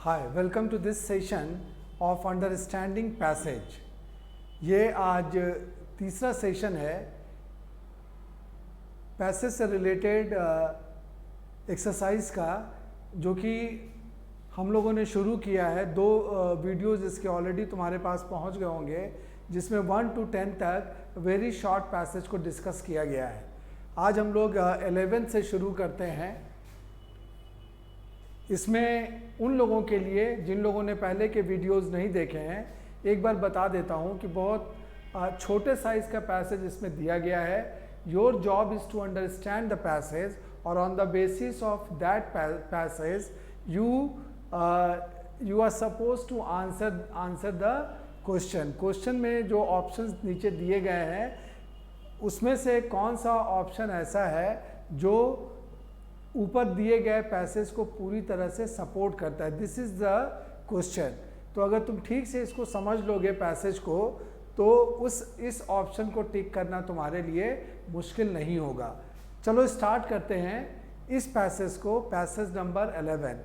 Hi, welcome to this session of understanding passage. ये आज तीसरा सेशन है पैसेज से रिलेटेड एक्सरसाइज का, जो कि हम लोगों ने शुरू किया है। दो वीडियोज़ इसके ऑलरेडी तुम्हारे पास पहुंच गए होंगे, जिसमें 1 to 10 तक वेरी शॉर्ट पैसेज को डिस्कस किया गया है। आज हम लोग 11 से शुरू करते हैं। इसमें उन लोगों के लिए जिन लोगों ने पहले के वीडियोस नहीं देखे हैं, एक बार बता देता हूं कि बहुत छोटे साइज का पैसेज इसमें दिया गया है। Your job is to understand the passage, और on the basis of that passage you are suppose to answer the question. Question में जो ऑप्शंस नीचे दिए गए हैं, उसमें से कौन सा ऑप्शन ऐसा है जो ऊपर दिए गए पैसेज को पूरी तरह से सपोर्ट करता है। This is the question. तो अगर तुम ठीक से इसको समझ लोगे पैसेज को, तो इस ऑप्शन को टिक करना तुम्हारे लिए मुश्किल नहीं होगा। चलो स्टार्ट करते हैं इस पैसेज को, पैसेज नंबर 11।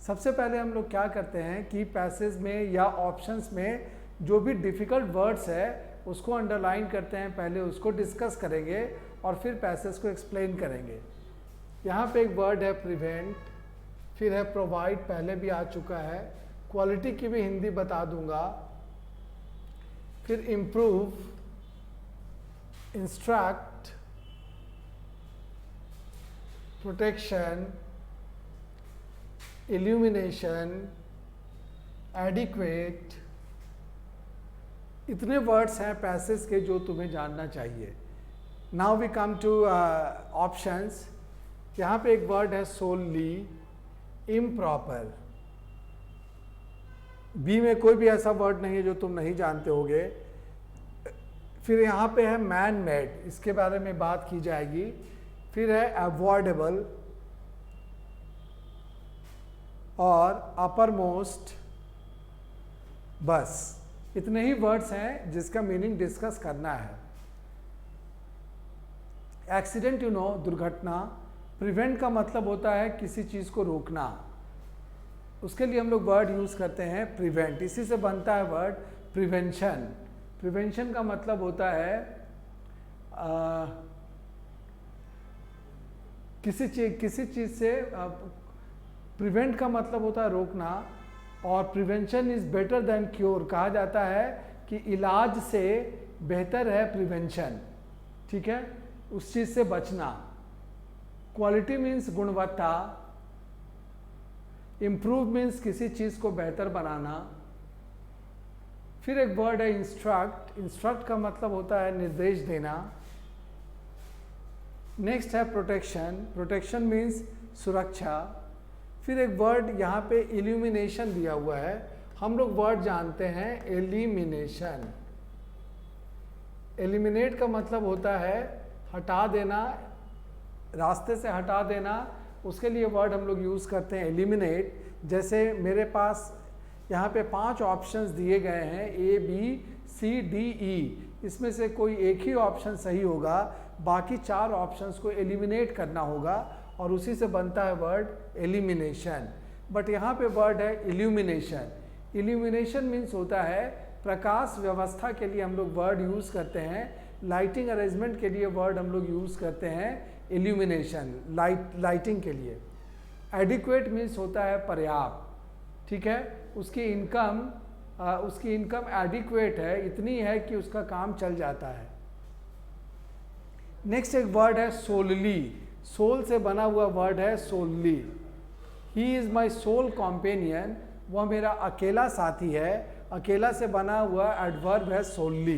सबसे पहले हम लोग क्या करते हैं कि पैसेज में या ऑप्शंस में जो भी डिफ़िकल्ट वर्ड्स है उसको अंडरलाइन करते हैं, पहले उसको डिस्कस करेंगे और फिर पैसेज को एक्सप्लेन करेंगे। यहाँ पे एक वर्ड है प्रिवेंट, फिर है प्रोवाइड, पहले भी आ चुका है। क्वालिटी की भी हिंदी बता दूंगा। फिर improve, instruct, protection, illumination, adequate. इतने वर्ड्स हैं पैसेज के जो तुम्हें जानना चाहिए। Now we come to options. यहाँ पे एक वर्ड है सोलली, इम्प्रॉपर। बी में कोई भी ऐसा वर्ड नहीं है जो तुम नहीं जानते होगे। फिर यहाँ पे है मैन मेड, इसके बारे में बात की जाएगी। फिर है अवॉइडेबल और अपर मोस्ट। बस इतने ही वर्ड्स हैं जिसका मीनिंग डिस्कस करना है। एक्सीडेंट, दुर्घटना। प्रिवेंट का मतलब होता है किसी चीज़ को रोकना, उसके लिए हम लोग वर्ड यूज़ करते हैं प्रिवेंट। इसी से बनता है वर्ड प्रिवेंशन। प्रिवेंशन का मतलब होता है किसी चीज़ से प्रिवेंट का मतलब होता है रोकना, और prevention is better than cure. कहा जाता है कि इलाज से बेहतर है प्रिवेंशन, ठीक है, उस चीज़ से बचना। क्वालिटी मीन्स गुणवत्ता। इम्प्रूव मीन्स किसी चीज़ को बेहतर बनाना। फिर एक वर्ड है इंस्ट्रक्ट। इंस्ट्रक्ट का मतलब होता है निर्देश देना। नेक्स्ट है प्रोटेक्शन। प्रोटेक्शन मीन्स सुरक्षा। फिर एक वर्ड यहाँ पे इल्यूमिनेशन दिया हुआ है। हम लोग वर्ड जानते हैं एलिमिनेशन। एलिमिनेट का मतलब होता है हटा देना, रास्ते से हटा देना। उसके लिए वर्ड हम लोग यूज़ करते हैं एलिमिनेट। जैसे मेरे पास यहाँ पे 5 ऑप्शंस दिए गए हैं, A, B, C, D, E। इसमें से कोई एक ही ऑप्शन सही होगा, बाकी 4 ऑप्शंस को एलिमिनेट करना होगा, और उसी से बनता है वर्ड एलिमिनेशन। बट यहाँ पे वर्ड है इल्यूमिनेशन। इल्यूमिनेशन मीन्स होता है प्रकाश व्यवस्था के लिए हम लोग वर्ड यूज़ करते हैं। लाइटिंग अरेंजमेंट के लिए वर्ड हम लोग यूज़ करते हैं इल्यूमिनेशन, लाइटिंग के लिए। एडिक्वेट मीन्स होता है पर्याप्त, ठीक है, उसकी इनकम एडिक्वेट है, इतनी है कि उसका काम चल जाता है। नेक्स्ट एक वर्ड है सोलली। सोल से बना हुआ वर्ड है solely. He is my soul companion, वह मेरा अकेला साथी है। अकेला से बना हुआ एडवर्ब है सोलली।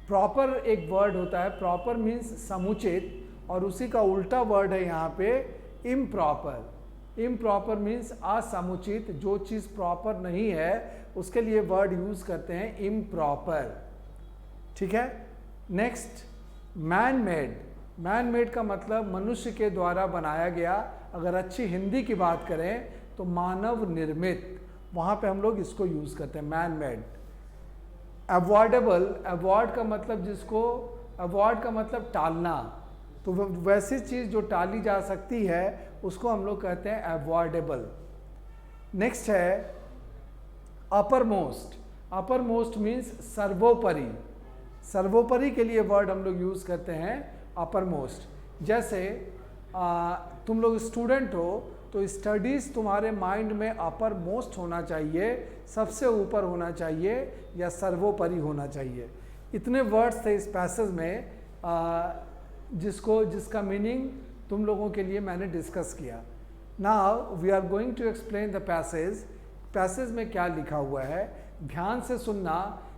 प्रॉपर एक वर्ड होता है, प्रॉपर मीन्स समुचित, और उसी का उल्टा वर्ड है यहाँ पे इम्प्रॉपर। इम्प्रॉपर मीन्स असमुचित, जो चीज़ प्रॉपर नहीं है उसके लिए वर्ड यूज़ करते हैं इम्प्रॉपर, ठीक है। Next man made. Man made का मतलब मनुष्य के द्वारा बनाया गया। अगर अच्छी हिंदी की बात करें तो मानव निर्मित, वहाँ पे हम लोग इसको यूज़ करते हैं मैन मेड। अवॉइडेबल, अवॉइड का मतलब टालना, तो वैसी चीज़ जो टाली जा सकती है उसको हम लोग कहते हैं अवॉइडेबल। नेक्स्ट है upper most. Upper most means सर्वोपरि। सर्वोपरि के लिए वर्ड हम लोग यूज़ करते हैं अपर मोस्ट। जैसे तुम लोग स्टूडेंट हो तो स्टडीज़ तुम्हारे माइंड में अपर मोस्ट होना चाहिए, सबसे ऊपर होना चाहिए या सर्वोपरि होना चाहिए। इतने वर्ड्स थे इस पैसेज में जिसका मीनिंग तुम लोगों के लिए मैंने डिस्कस किया। Now we are going to explain the passage. Passage में क्या लिखा हुआ है ध्यान से सुनना,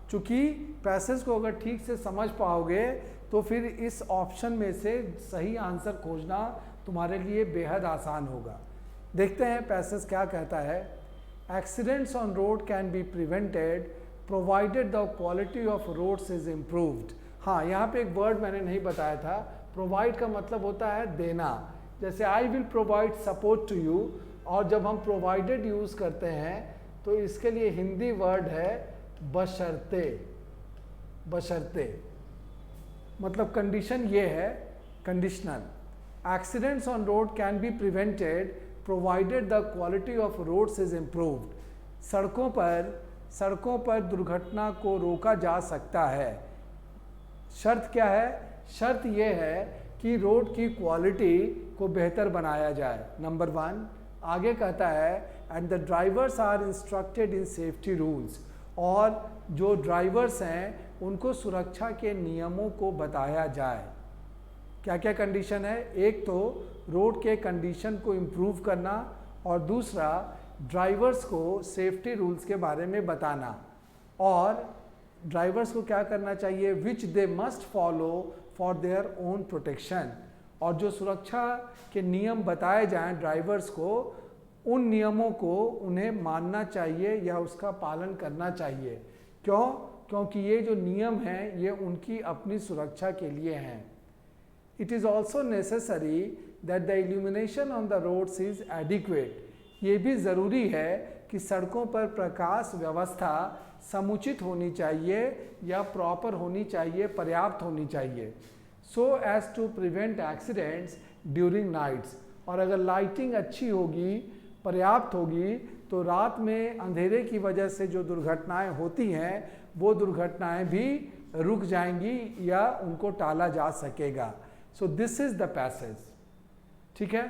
चूँकि पैसेज को अगर ठीक से समझ पाओगे तो फिर इस ऑप्शन में से सही आंसर खोजना तुम्हारे लिए बेहद आसान होगा। देखते हैं पैसेज क्या कहता है। Accidents on road can be prevented provided the quality of roads is improved. हाँ, यहाँ पे एक वर्ड मैंने नहीं बताया था। प्रोवाइड का मतलब होता है देना। जैसे I will provide support to you, और जब हम प्रोवाइडेड यूज़ करते हैं तो इसके लिए हिंदी वर्ड है बशर्ते। बशर्ते मतलब कंडीशन ये है, conditional. Accidents on road can be prevented provided the quality of roads is improved. सड़कों पर दुर्घटना को रोका जा सकता है। शर्त क्या है? शर्त यह है कि रोड की क्वालिटी को बेहतर बनाया जाए, नंबर 1। आगे कहता है and the drivers are instructed in safety rules, और जो ड्राइवर्स हैं उनको सुरक्षा के नियमों को बताया जाए। क्या क्या कंडीशन है? एक तो रोड के कंडीशन को इम्प्रूव करना, और दूसरा ड्राइवर्स को सेफ्टी रूल्स के बारे में बताना। और ड्राइवर्स को क्या करना चाहिए? Which they must follow for their own protection. और जो सुरक्षा के नियम बताए जाएं ड्राइवर्स को, उन नियमों को उन्हें मानना चाहिए या उसका पालन करना चाहिए। क्यों? क्योंकि ये जो नियम हैं ये उनकी अपनी सुरक्षा के लिए हैं। It is also necessary that the illumination on the roads is adequate. ये भी ज़रूरी है कि सड़कों पर प्रकाश व्यवस्था समुचित होनी चाहिए या प्रॉपर होनी चाहिए, पर्याप्त होनी चाहिए। So as to prevent accidents during nights. और अगर लाइटिंग अच्छी होगी, पर्याप्त होगी, तो रात में अंधेरे की वजह से जो दुर्घटनाएं होती हैं वो दुर्घटनाएं भी रुक जाएंगी या उनको टाला जा सकेगा। सो दिस इज द पैसेज। ठीक है,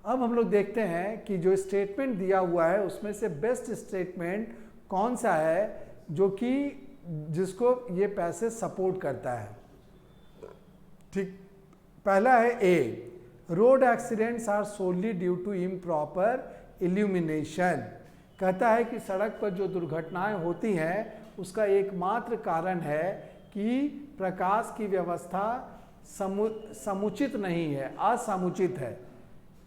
अब हम लोग देखते हैं कि जो स्टेटमेंट दिया हुआ है उसमें से बेस्ट स्टेटमेंट कौन सा है जो कि जिसको ये पैसेज सपोर्ट करता है। ठीक, पहला है A, road accidents are solely due to improper illumination. कहता है कि सड़क पर जो दुर्घटनाएं होती हैं उसका एकमात्र कारण है कि प्रकाश की व्यवस्था समुचित नहीं है, असमुचित है।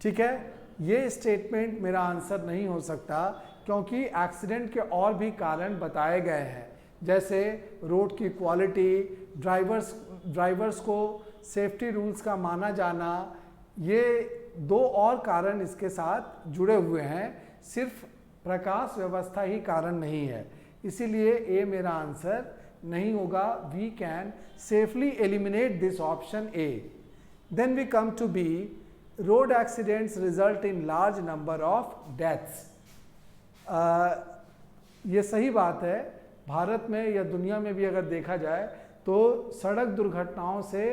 ठीक है, ये स्टेटमेंट मेरा आंसर नहीं हो सकता क्योंकि एक्सीडेंट के और भी कारण बताए गए हैं, जैसे रोड की क्वालिटी, ड्राइवर्स को सेफ्टी रूल्स का माना जाना। ये दो और कारण इसके साथ जुड़े हुए हैं, सिर्फ प्रकाश व्यवस्था ही कारण नहीं है। इसीलिए ए मेरा आंसर नहीं होगा। We can safely eliminate this option A. Then we come to B, road accidents result in large number of deaths. ये सही बात है, भारत में या दुनिया में भी अगर देखा जाए तो सड़क दुर्घटनाओं से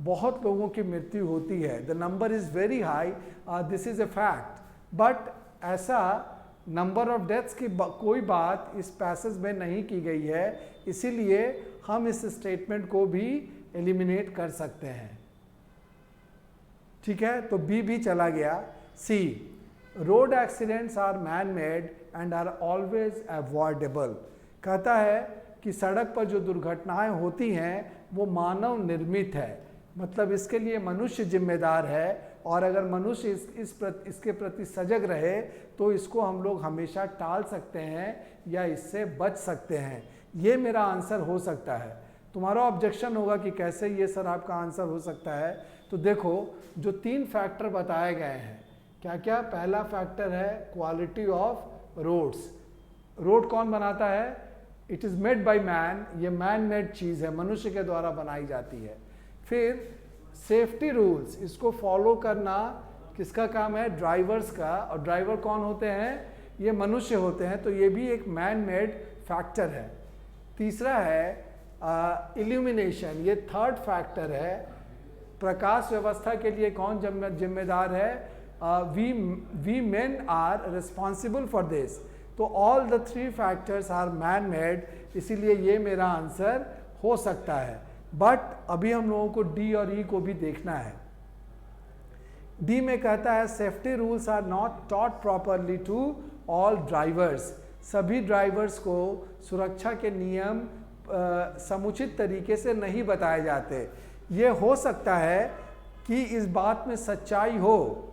बहुत लोगों की मृत्यु होती है। The number is very high, this is A fact. But ऐसा नंबर ऑफ डेथ्स की कोई बात इस पैसेज में नहीं की गई है, इसीलिए हम इस स्टेटमेंट को भी एलिमिनेट कर सकते हैं। ठीक है, तो बी भी चला गया। C, road accidents are man made and are always avoidable. कहता है कि सड़क पर जो दुर्घटनाएं होती हैं वो मानव निर्मित है, मतलब इसके लिए मनुष्य जिम्मेदार है, और अगर मनुष्य इसके प्रति सजग रहे तो इसको हम लोग हमेशा टाल सकते हैं या इससे बच सकते हैं। ये मेरा आंसर हो सकता है। तुम्हारा ऑब्जेक्शन होगा कि कैसे ये सर आपका आंसर हो सकता है। तो देखो, जो 3 फैक्टर बताए गए हैं, क्या क्या? पहला फैक्टर है क्वालिटी ऑफ रोड्स। रोड कौन बनाता है? It is made by man. ये मैन मेड चीज़ है, मनुष्य के द्वारा बनाई जाती है। फिर सेफ्टी रूल्स, इसको फॉलो करना किसका काम है? ड्राइवर्स का। और ड्राइवर कौन होते हैं? ये मनुष्य होते हैं, तो ये भी एक मैन मेड फैक्टर है। तीसरा है इल्यूमिनेशन, ये थर्ड फैक्टर है। प्रकाश व्यवस्था के लिए कौन जिम्मेदार है? We men are responsible for this. तो all the three factors are man made, इसीलिए ये मेरा आंसर हो सकता है। बट अभी हम लोगों को डी और ई को भी देखना है। डी में कहता है safety rules are not taught properly to all drivers. सभी ड्राइवर्स को सुरक्षा के नियम समुचित तरीके से नहीं बताए जाते। ये हो सकता है कि इस बात में सच्चाई हो।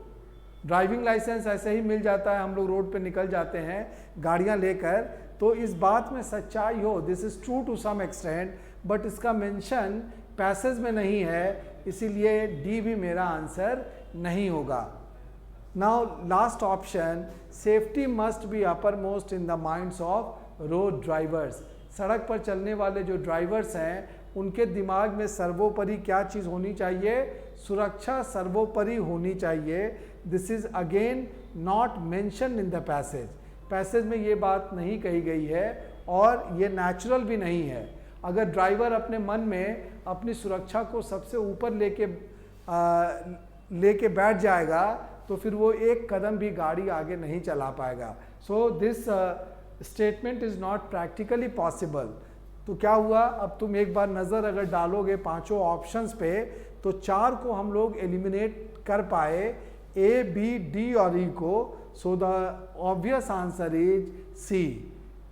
ड्राइविंग लाइसेंस ऐसे ही मिल जाता है, हम लोग रोड पे निकल जाते हैं गाड़ियां लेकर, तो इस बात में सच्चाई हो, this is true to some extent, but इसका मेंशन पैसेज में नहीं है, इसीलिए डी भी मेरा आंसर नहीं होगा। Now last option, safety must be upper most in the minds of road drivers. सड़क पर चलने वाले जो ड्राइवर्स हैं उनके दिमाग में सर्वोपरि क्या चीज़ होनी चाहिए? सुरक्षा सर्वोपरि होनी चाहिए। This is again not mention in the passage. Passage में ये बात नहीं कही गई है और ये नेचुरल भी नहीं है। अगर ड्राइवर अपने मन में अपनी सुरक्षा को सबसे ऊपर लेके बैठ जाएगा तो फिर वो एक कदम भी गाड़ी आगे नहीं चला पाएगा। So this statement is not practically possible. तो क्या हुआ, अब तुम एक बार नज़र अगर डालोगे पांचों ऑप्शंस पे तो चार को हम लोग एलिमिनेट कर पाए, ए बी डी और ई को। So the obvious answer is C.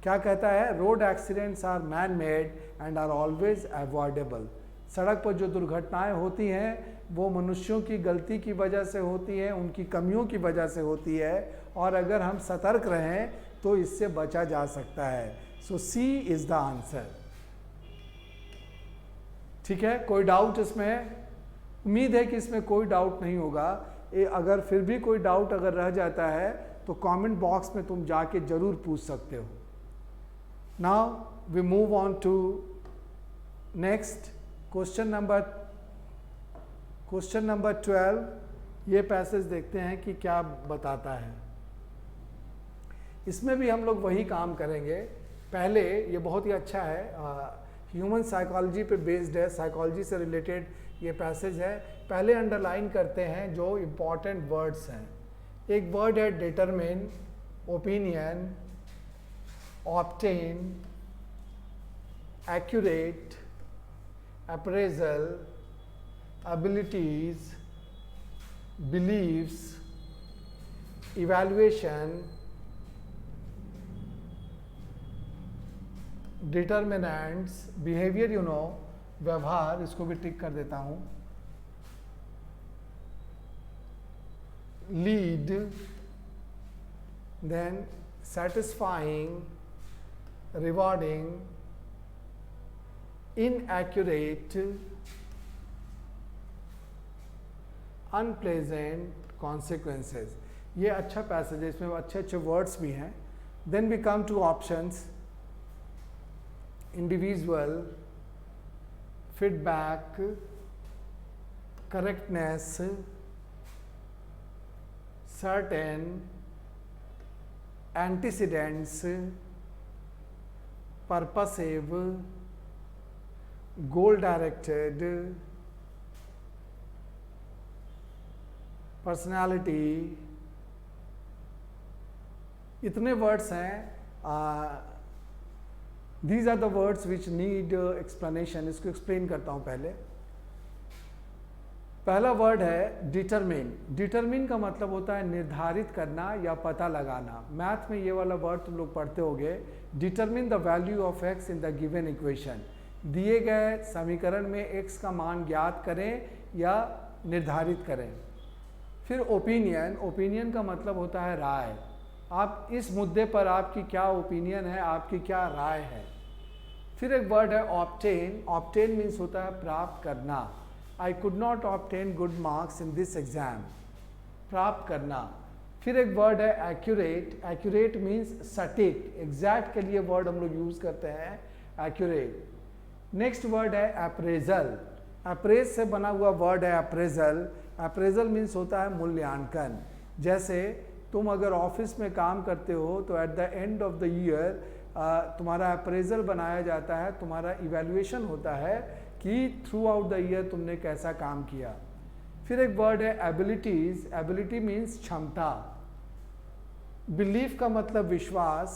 क्या कहता है? Road accidents are man made and are always avoidable. सड़क पर जो दुर्घटनाएं होती हैं वो मनुष्यों की गलती की वजह से होती है, उनकी कमियों की वजह से होती है, और अगर हम सतर्क रहें तो इससे बचा जा सकता है। सो सी इज द आंसर। ठीक है, कोई डाउट इसमें? उम्मीद है कि इसमें कोई डाउट नहीं होगा। अगर फिर भी कोई डाउट अगर रह जाता है तो कमेंट बॉक्स में तुम जाके जरूर पूछ सकते हो। Now we move on to next question number 12। ये पैसेज देखते हैं कि क्या बताता है। इसमें भी हम लोग वही काम करेंगे। पहले ये बहुत ही अच्छा है, ह्यूमन साइकोलॉजी पे बेस्ड है, साइकोलॉजी से रिलेटेड ये पैसेज है। पहले अंडरलाइन करते हैं जो इम्पॉर्टेंट वर्ड्स हैं। एक वर्ड है determine, opinion, obtain, accurate, appraisal, abilities, believes, evaluation, determinants, behaviour, व्यवहार, इसको भी टिक कर देता हूं, lead, then satisfying, rewarding, inaccurate, unpleasant consequences। ये अच्छा पैसेज है, इसमें अच्छे अच्छे वर्ड्स भी हैं। Then we come to options, individual, feedback, correctness, certain, antecedents, purposive, goal directed, personality. इतने वर्ड्स हैं। These are the words which need explanation. इसको एक्सप्लेन करता हूँ पहले। पहला वर्ड है डिटरमिन। डिटरमिन का मतलब होता है निर्धारित करना या पता लगाना। मैथ में ये वाला वर्ड तुम लोग पढ़ते होगे, determine the value of x in the given equation. दिए गए समीकरण में एक्स का मान ज्ञात करें या निर्धारित करें। फिर ओपिनियन, ओपिनियन का मतलब होता है राय। आप इस मुद्दे पर आपकी क्या ओपिनियन है, आपकी क्या राय है। फिर एक वर्ड है ऑब्टेन। ऑब्टेन मीन्स होता है प्राप्त करना। I could not obtain good marks in this exam, प्राप्त करना। फिर एक वर्ड है एक्यूरेट। एक्यूरेट मीन्स सटीक, एग्जैक्ट के लिए वर्ड हम लोग यूज करते हैं एक्यूरेट। नेक्स्ट वर्ड है अप्रेजल। अप्रेज से बना हुआ वर्ड है अप्रेजल। अप्रेजल मीन्स होता है मूल्यांकन। जैसे तुम अगर ऑफिस में काम करते हो तो at the end of the year तुम्हारा अप्रेजल बनाया जाता है, तुम्हारा इवैल्यूएशन होता है कि थ्रू आउट द ईयर तुमने कैसा काम किया। फिर एक वर्ड है एबिलिटीज। एबिलिटी मीन्स क्षमता। बिलीफ का मतलब विश्वास,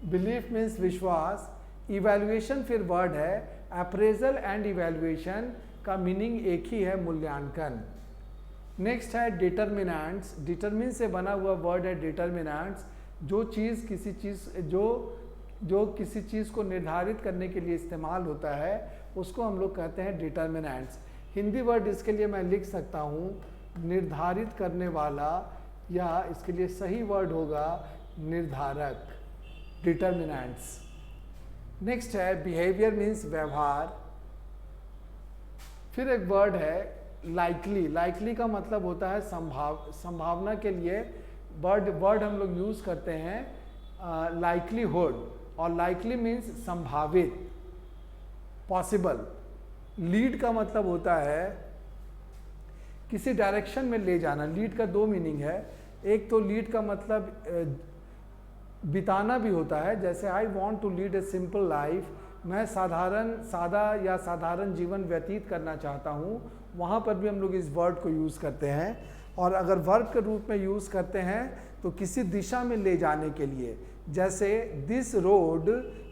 बिलीफ मीन्स विश्वास। इवैल्यूएशन फिर वर्ड है। अप्रेजल एंड इवैल्यूएशन का मीनिंग एक ही है, मूल्यांकन। नेक्स्ट है डिटर्मिनेंट्स। डिटरमिन से बना हुआ वर्ड है डिटर्मिनेंट्स। जो चीज़ किसी चीज़ जो किसी चीज़ को निर्धारित करने के लिए इस्तेमाल होता है उसको हम लोग कहते हैं डिटर्मिनेंट्स। हिंदी वर्ड इसके लिए मैं लिख सकता हूँ निर्धारित करने वाला, या इसके लिए सही वर्ड होगा निर्धारक, डिटर्मिनेंट्स। नेक्स्ट है बिहेवियर मीन्स व्यवहार। फिर एक वर्ड है लाइकली। लाइकली का मतलब होता है संभावना के लिए वर्ड हम लोग यूज करते हैं लाइकलीहुड, और लाइकली मीन्स संभावित, पॉसिबल। लीड का मतलब होता है किसी डायरेक्शन में ले जाना। लीड का दो मीनिंग है। एक तो लीड का मतलब बिताना भी होता है, जैसे I want to lead a simple life, मैं सादा या साधारण जीवन व्यतीत करना चाहता हूँ, वहाँ पर भी हम लोग इस वर्ड को यूज़ करते हैं। और अगर वर्ब के रूप में यूज़ करते हैं तो किसी दिशा में ले जाने के लिए, जैसे this road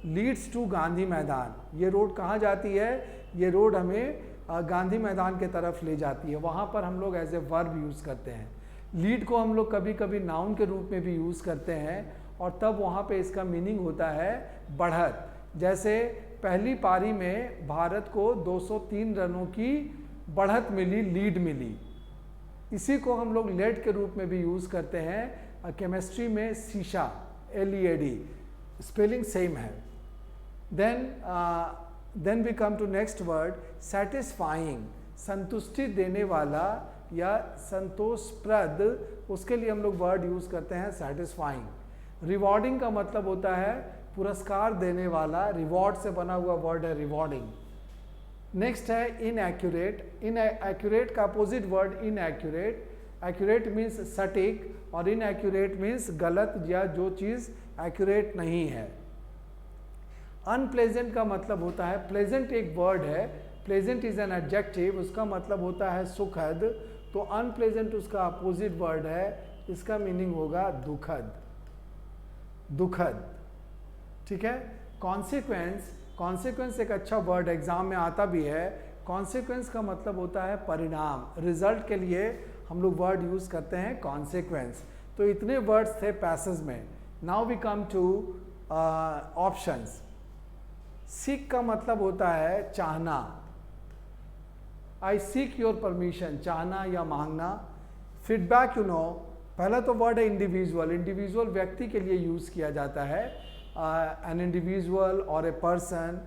leads to Gandhi Maidan. ये रोड कहाँ जाती है? ये रोड हमें गांधी मैदान के तरफ ले जाती है। वहाँ पर हम लोग एज ए वर्ब यूज़ करते हैं। लीड को हम लोग कभी कभी नाउन के रूप में भी यूज़ करते हैं, और तब वहाँ पे इसका मीनिंग होता है बढ़त। जैसे पहली पारी में भारत को 203 रनों की बढ़त मिली, लीड मिली। इसी को हम लोग लेड के रूप में भी यूज़ करते हैं केमिस्ट्री में, शीशा, LEAD, स्पेलिंग सेम है। Then we come to next word satisfying. संतुष्टि देने वाला या संतोषप्रद, उसके लिए हम लोग वर्ड यूज़ करते हैं सेटिस्फाइंग। रिवॉर्डिंग का मतलब होता है पुरस्कार देने वाला, रिवॉर्ड से बना हुआ वर्ड है रिवॉर्डिंग। नेक्स्ट है इनएक्यूरेट। इनएक्यूरेट का opposite word inaccurate. Accurate means सटीक और इनएक्यूरेट मीन्स गलत या जो चीज़ एक्यूरेट नहीं है। अनप्लेजेंट का मतलब होता है, प्लेजेंट एक वर्ड है, प्लेजेंट इज एन एडजेक्टिव, उसका मतलब होता है सुखद, तो अनप्लेजेंट उसका अपोजिट वर्ड है, इसका मीनिंग होगा दुखद, दुखद। ठीक है। कॉन्सिक्वेंस, कॉन्सिक्वेंस एक अच्छा वर्ड एग्जाम में आता भी है। कॉन्सिक्वेंस का मतलब होता है परिणाम, रिजल्ट के लिए हम लोग वर्ड यूज करते हैं कॉन्सिक्वेंस। तो इतने वर्ड्स थे पैसेज में। Now we come to options. Seek का मतलब होता है चाहना, आई सीक योर परमिशन, चाहना या मांगना। फीडबैक यू नो, पहला तो वर्ड है इंडिविजुअल। इंडिविजुअल व्यक्ति के लिए यूज किया जाता है, एन इंडिविजुअल और a person.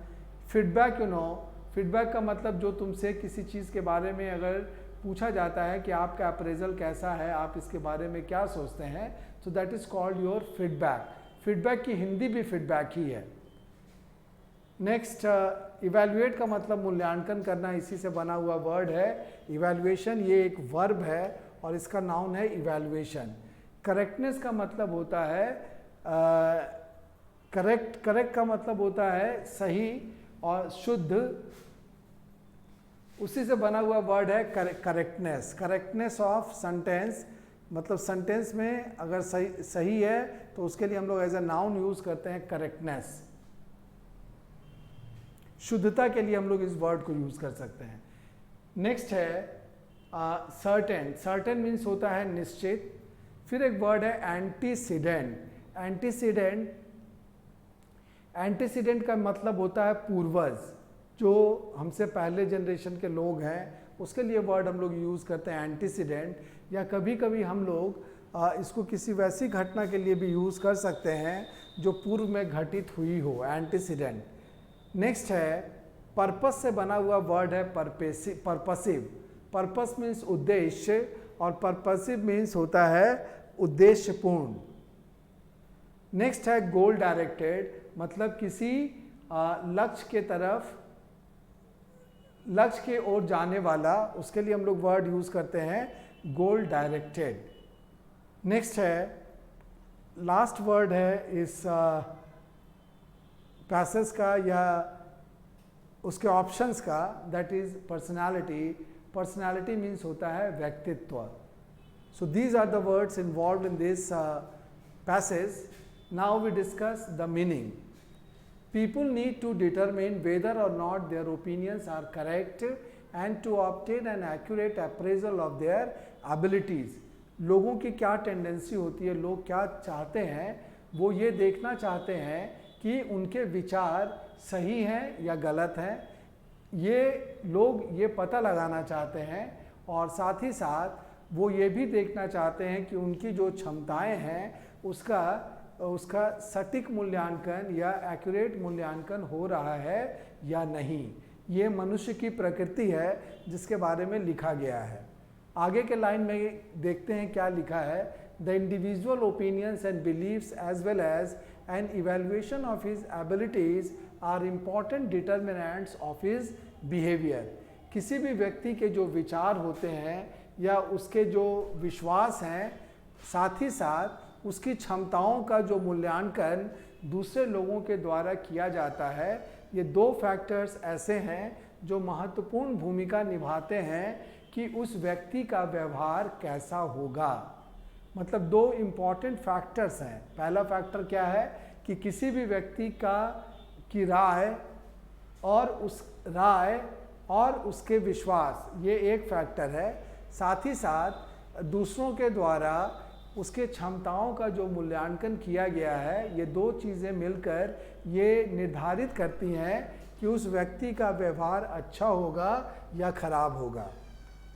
Feedback you know, feedback का मतलब जो तुमसे किसी चीज़ के बारे में अगर पूछा जाता है कि आपका अप्रेजल कैसा है, आप इसके बारे में क्या सोचते हैं, तो that is called your feedback. Feedback की हिंदी भी फीडबैक ही है। नेक्स्ट इवैल्यूएट का मतलब मूल्यांकन करना, इसी से बना हुआ वर्ड है इवैल्यूएशन। ये एक वर्ब है और इसका नाउन है इवैल्यूएशन। करेक्टनेस का मतलब होता है करेक्ट का मतलब होता है सही और शुद्ध, उसी से बना हुआ वर्ड है करेक्टनेस। करेक्टनेस ऑफ सेंटेंस, मतलब सेंटेंस में अगर सही है तो उसके लिए हम लोग एज ए नाउन यूज करते हैं करेक्टनेस। शुद्धता के लिए हम लोग इस वर्ड को यूज कर सकते हैं। नेक्स्ट है सर्टेन। सर्टेन मीन्स होता है निश्चित। फिर एक वर्ड है एंटीसीडेंट। एंटीसीडेंट, एंटीसीडेंट का मतलब होता है पूर्वज, जो हमसे पहले जनरेशन के लोग हैं, उसके लिए वर्ड हम लोग यूज़ करते हैं एंटीसीडेंट। या कभी कभी हम लोग इसको किसी वैसी घटना के लिए भी यूज़ कर सकते हैं जो पूर्व में घटित हुई हो, एंटीसीडेंट। नेक्स्ट है पर्पस से बना हुआ वर्ड है पर्पसिव। पर्पस मीन्स उद्देश्य और पर्पसिव मीन्स होता है उद्देश्यपूर्ण। नेक्स्ट है गोल डायरेक्टेड, मतलब किसी लक्ष्य के तरफ लक्ष्य के ओर जाने वाला, उसके लिए हम लोग वर्ड यूज करते हैं गोल डायरेक्टेड। नेक्स्ट है, लास्ट वर्ड है इस पैसेज का या उसके ऑप्शंस का, that is personality. Personality means होता है व्यक्तित्व। So these are the words involve in this passage. Now we discuss the meaning. People need to determine whether or not their opinions are correct and to obtain an accurate appraisal of their abilities. लोगों की क्या tendency होती है, लोग क्या चाहते हैं, वो ये देखना चाहते हैं कि उनके विचार सही हैं या गलत हैं। ये लोग ये पता लगाना चाहते हैं और साथ ही साथ वो ये भी देखना चाहते हैं कि उनकी जो क्षमताएं हैं उसका सटीक मूल्यांकन या एक्यूरेट मूल्यांकन हो रहा है या नहीं। ये मनुष्य की प्रकृति है जिसके बारे में लिखा गया है। आगे के लाइन में देखते हैं क्या लिखा है। The individual opinions and believes as well as an evaluation of his abilities are important determinants of his behaviour. किसी भी व्यक्ति के जो विचार होते हैं या उसके जो विश्वास हैं, साथ ही साथ उसकी क्षमताओं का जो मूल्यांकन दूसरे लोगों के द्वारा किया जाता है। ये दो फैक्टर्स ऐसे हैं जो महत्वपूर्ण भूमिका निभाते हैं कि उस व्यक्ति का व्यवहार कैसा होगा। मतलब दो इम्पॉर्टेंट फैक्टर्स हैं। पहला फैक्टर क्या है कि किसी भी व्यक्ति की राय और उसके विश्वास, ये एक फैक्टर है। साथ ही साथ दूसरों के द्वारा उसके क्षमताओं का जो मूल्यांकन किया गया है, ये दो चीज़ें मिलकर ये निर्धारित करती हैं कि उस व्यक्ति का व्यवहार अच्छा होगा या खराब होगा।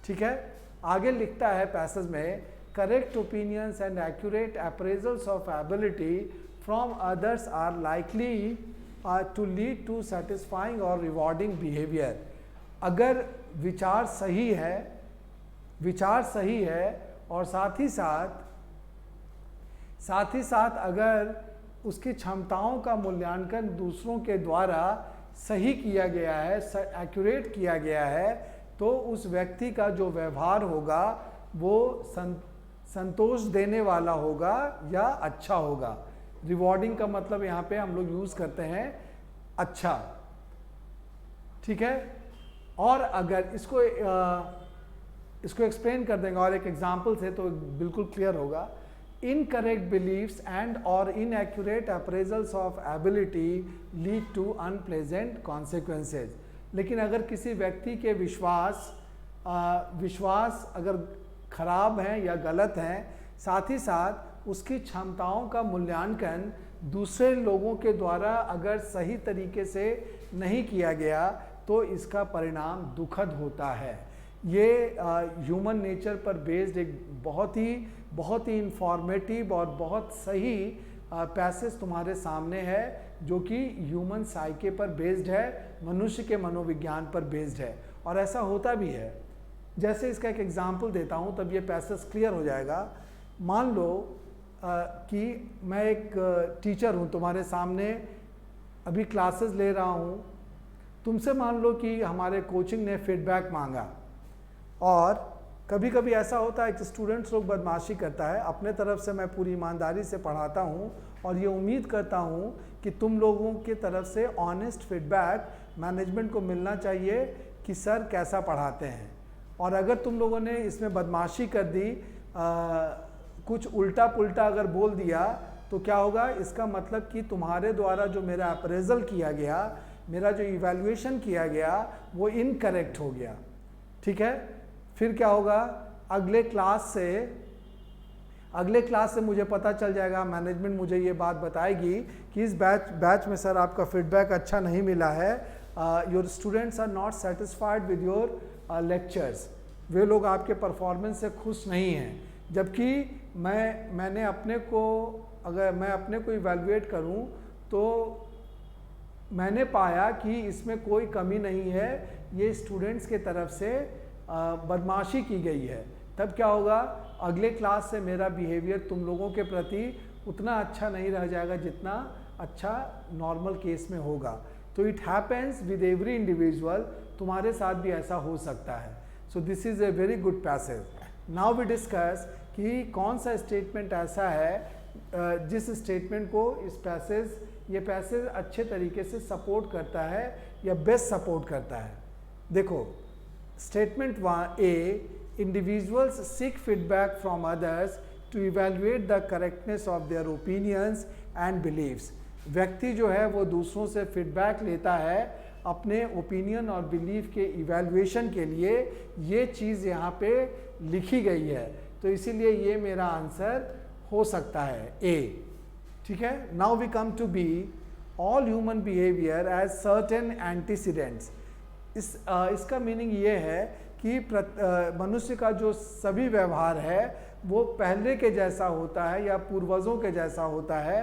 ठीक है, आगे लिखता है पैसेज में, correct opinions and accurate appraisals of ability from others are likely to lead to satisfying और रिवॉर्डिंग बिहेवियर। अगर विचार सही है और साथ ही साथ अगर उसकी क्षमताओं का मूल्यांकन दूसरों के द्वारा सही किया गया है, एक्यूरेट किया गया है, तो उस व्यक्ति का जो व्यवहार होगा वो संतोष देने वाला होगा या अच्छा होगा। रिवॉर्डिंग का मतलब यहाँ पे हम लोग यूज़ करते हैं अच्छा। ठीक है, और अगर इसको एक्सप्लेन कर देंगे और एक एग्जाम्पल से तो बिल्कुल क्लियर होगा। Incorrect beliefs and or inaccurate appraisals of ability lead to unpleasant consequences. लेकिन अगर किसी व्यक्ति के विश्वास अगर खराब हैं या गलत हैं, साथ ही साथ उसकी क्षमताओं का मूल्यांकन दूसरे लोगों के द्वारा अगर सही तरीके से नहीं किया गया तो इसका परिणाम दुखद होता है। ये ह्यूमन नेचर पर बेस्ड एक बहुत ही इंफॉर्मेटिव और बहुत सही पैसेज तुम्हारे सामने है, जो कि ह्यूमन साइके पर बेस्ड है, मनुष्य के मनोविज्ञान पर बेस्ड है, और ऐसा होता भी है। जैसे इसका एक एग्जांपल देता हूँ तब ये पैसेज क्लियर हो जाएगा। मान लो कि मैं एक टीचर हूँ, तुम्हारे सामने अभी क्लासेस ले रहा हूँ। तुमसे मान लो कि हमारे कोचिंग ने फीडबैक मांगा, और कभी कभी ऐसा होता है कि स्टूडेंट्स लोग बदमाशी करता है। अपने तरफ से मैं पूरी ईमानदारी से पढ़ाता हूँ और ये उम्मीद करता हूँ कि तुम लोगों की तरफ से ऑनेस्ट फीडबैक मैनेजमेंट को मिलना चाहिए कि सर कैसा पढ़ाते हैं। और अगर तुम लोगों ने इसमें बदमाशी कर दी, कुछ उल्टा पुल्टा अगर बोल दिया, तो क्या होगा? इसका मतलब कि तुम्हारे द्वारा जो मेरा अप्रेजल किया गया, मेरा जो इवैल्यूएशन किया गया, वो इनकरेक्ट हो गया। ठीक है, फिर क्या होगा? अगले क्लास से मुझे पता चल जाएगा, मैनेजमेंट मुझे ये बात बताएगी कि इस बैच में सर आपका फीडबैक अच्छा नहीं मिला है, your students are not satisfied with your lectures. वे लोग आपके परफॉर्मेंस से खुश नहीं हैं। जबकि मैंने अपने को इवैल्यूएट करूं तो मैंने पाया कि इसमें कोई कमी नहीं है, ये स्टूडेंट्स के तरफ से बदमाशी की गई है। तब क्या होगा? अगले क्लास से मेरा बिहेवियर तुम लोगों के प्रति उतना अच्छा नहीं रह जाएगा जितना अच्छा नॉर्मल केस में होगा। तो it happens with every individual. तुम्हारे साथ भी ऐसा हो सकता है. So this is a very good passage. Now we discuss कि कौन सा स्टेटमेंट ऐसा है जिस स्टेटमेंट को ये पैसेज अच्छे तरीके से सपोर्ट करता है या बेस्ट सपोर्ट करता है. देखो, statement 1A, individuals seek feedback from others to evaluate the correctness of their opinions and believes. व्यक्ति जो है वो दूसरों से फीडबैक लेता है अपने ओपिनियन और बिलीफ के इवेल्युएशन के लिए. ये चीज़ यहाँ पे लिखी गई है, तो इसीलिए ये मेरा आंसर हो सकता है ए. ठीक है. Now we come to B, all human behaviour as certain antecedents. इसका मीनिंग ये है कि मनुष्य का जो सभी व्यवहार है वो पहले के जैसा होता है या पूर्वजों के जैसा होता है.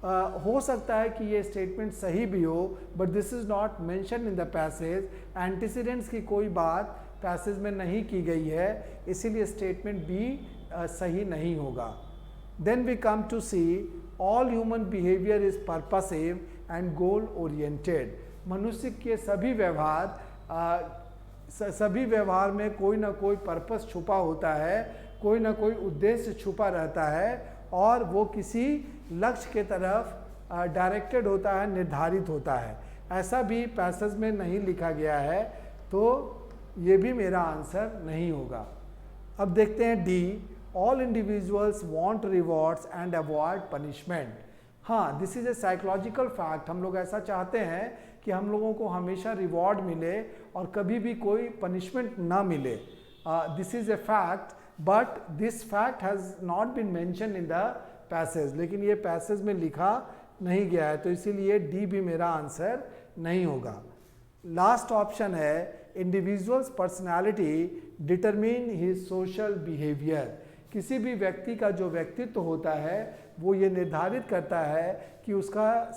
हो सकता है कि ये स्टेटमेंट सही भी हो, but this is not mention in the passage. Antecedents की कोई बात पैसेज में नहीं की गई है, इसीलिए स्टेटमेंट बी सही नहीं होगा. Then we come to C, all human behaviour is purposive and goal oriented. मनुष्य के सभी व्यवहार में कोई ना कोई पर्पस छुपा होता है, कोई ना कोई उद्देश्य छुपा रहता है और वो किसी लक्ष्य के तरफ डायरेक्टेड होता है, निर्धारित होता है. ऐसा भी पैसेज में नहीं लिखा गया है, तो ये भी मेरा आंसर नहीं होगा. अब देखते हैं D, all individuals want rewards and avoid punishment. हाँ, this is a psychological fact. हम लोग ऐसा चाहते हैं कि हम लोगों को हमेशा रिवॉर्ड मिले और कभी भी कोई पनिशमेंट ना मिले. This is a fact, but this fact has not been mention in the passage. लेकिन ये पैसेज में लिखा नहीं गया है, तो इसीलिए डी भी मेरा आंसर नहीं होगा. लास्ट ऑप्शन है, individuals personality determine his social behaviour. किसी भी व्यक्ति का जो व्यक्तित्व होता है वो ये निर्धारित करता है कि उसका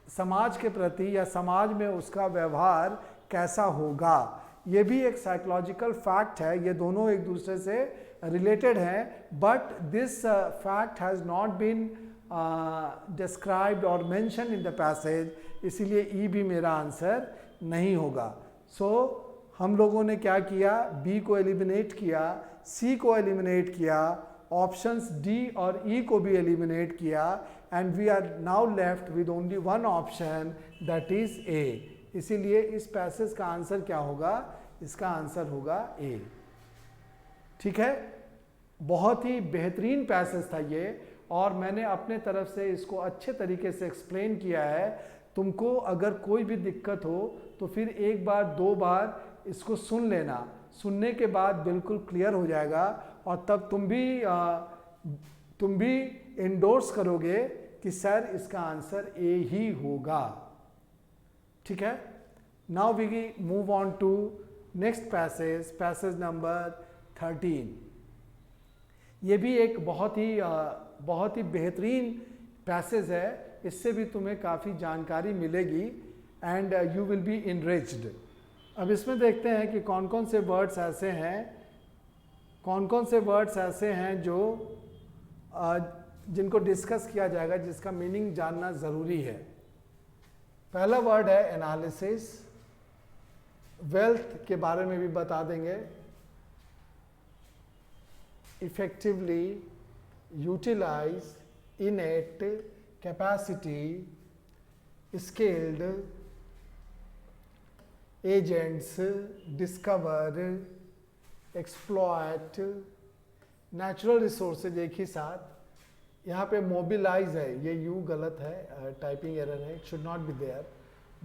समाज के प्रति या समाज में उसका व्यवहार कैसा होगा. ये भी एक साइकोलॉजिकल फैक्ट है, ये दोनों एक दूसरे से रिलेटेड हैं, but this fact has not been described और मेंशन इन द पैसेज, इसीलिए ई भी मेरा आंसर नहीं होगा. सो हम लोगों ने क्या किया, बी को एलिमिनेट किया, सी को एलिमिनेट किया, ऑप्शंस डी और ई को भी एलिमिनेट किया, and we are now left with only one option, that is A. इसीलिए इस पैसेज का आंसर क्या होगा, इसका आंसर होगा ए. ठीक है. बहुत ही बेहतरीन पैसेज था ये, और मैंने अपने तरफ से इसको अच्छे तरीके से एक्सप्लेन किया है. तुमको अगर कोई भी दिक्कत हो तो फिर एक बार दो बार इसको सुन लेना, सुनने के बाद बिल्कुल क्लियर हो जाएगा, और तब तुम भी इंडोर्स करोगे कि सर इसका आंसर ए ही होगा. ठीक है. Now we move on to next passage, passage number 13. ये भी एक बहुत ही बेहतरीन पैसेज है. इससे भी तुम्हें काफ़ी जानकारी मिलेगी and you will be enriched. अब इसमें देखते हैं कि कौन कौन से वर्ड्स ऐसे हैं जो जिनको डिस्कस किया जाएगा, जिसका मीनिंग जानना ज़रूरी है. पहला वर्ड है एनालिसिस. वेल्थ के बारे में भी बता देंगे. Effectively utilize, innate, capacity, skilled, agents, discover, exploit, natural resources एक ही साथ. यहाँ पे मोबिलाइज है, ये यू गलत है, टाइपिंग एरर है, it should not be there.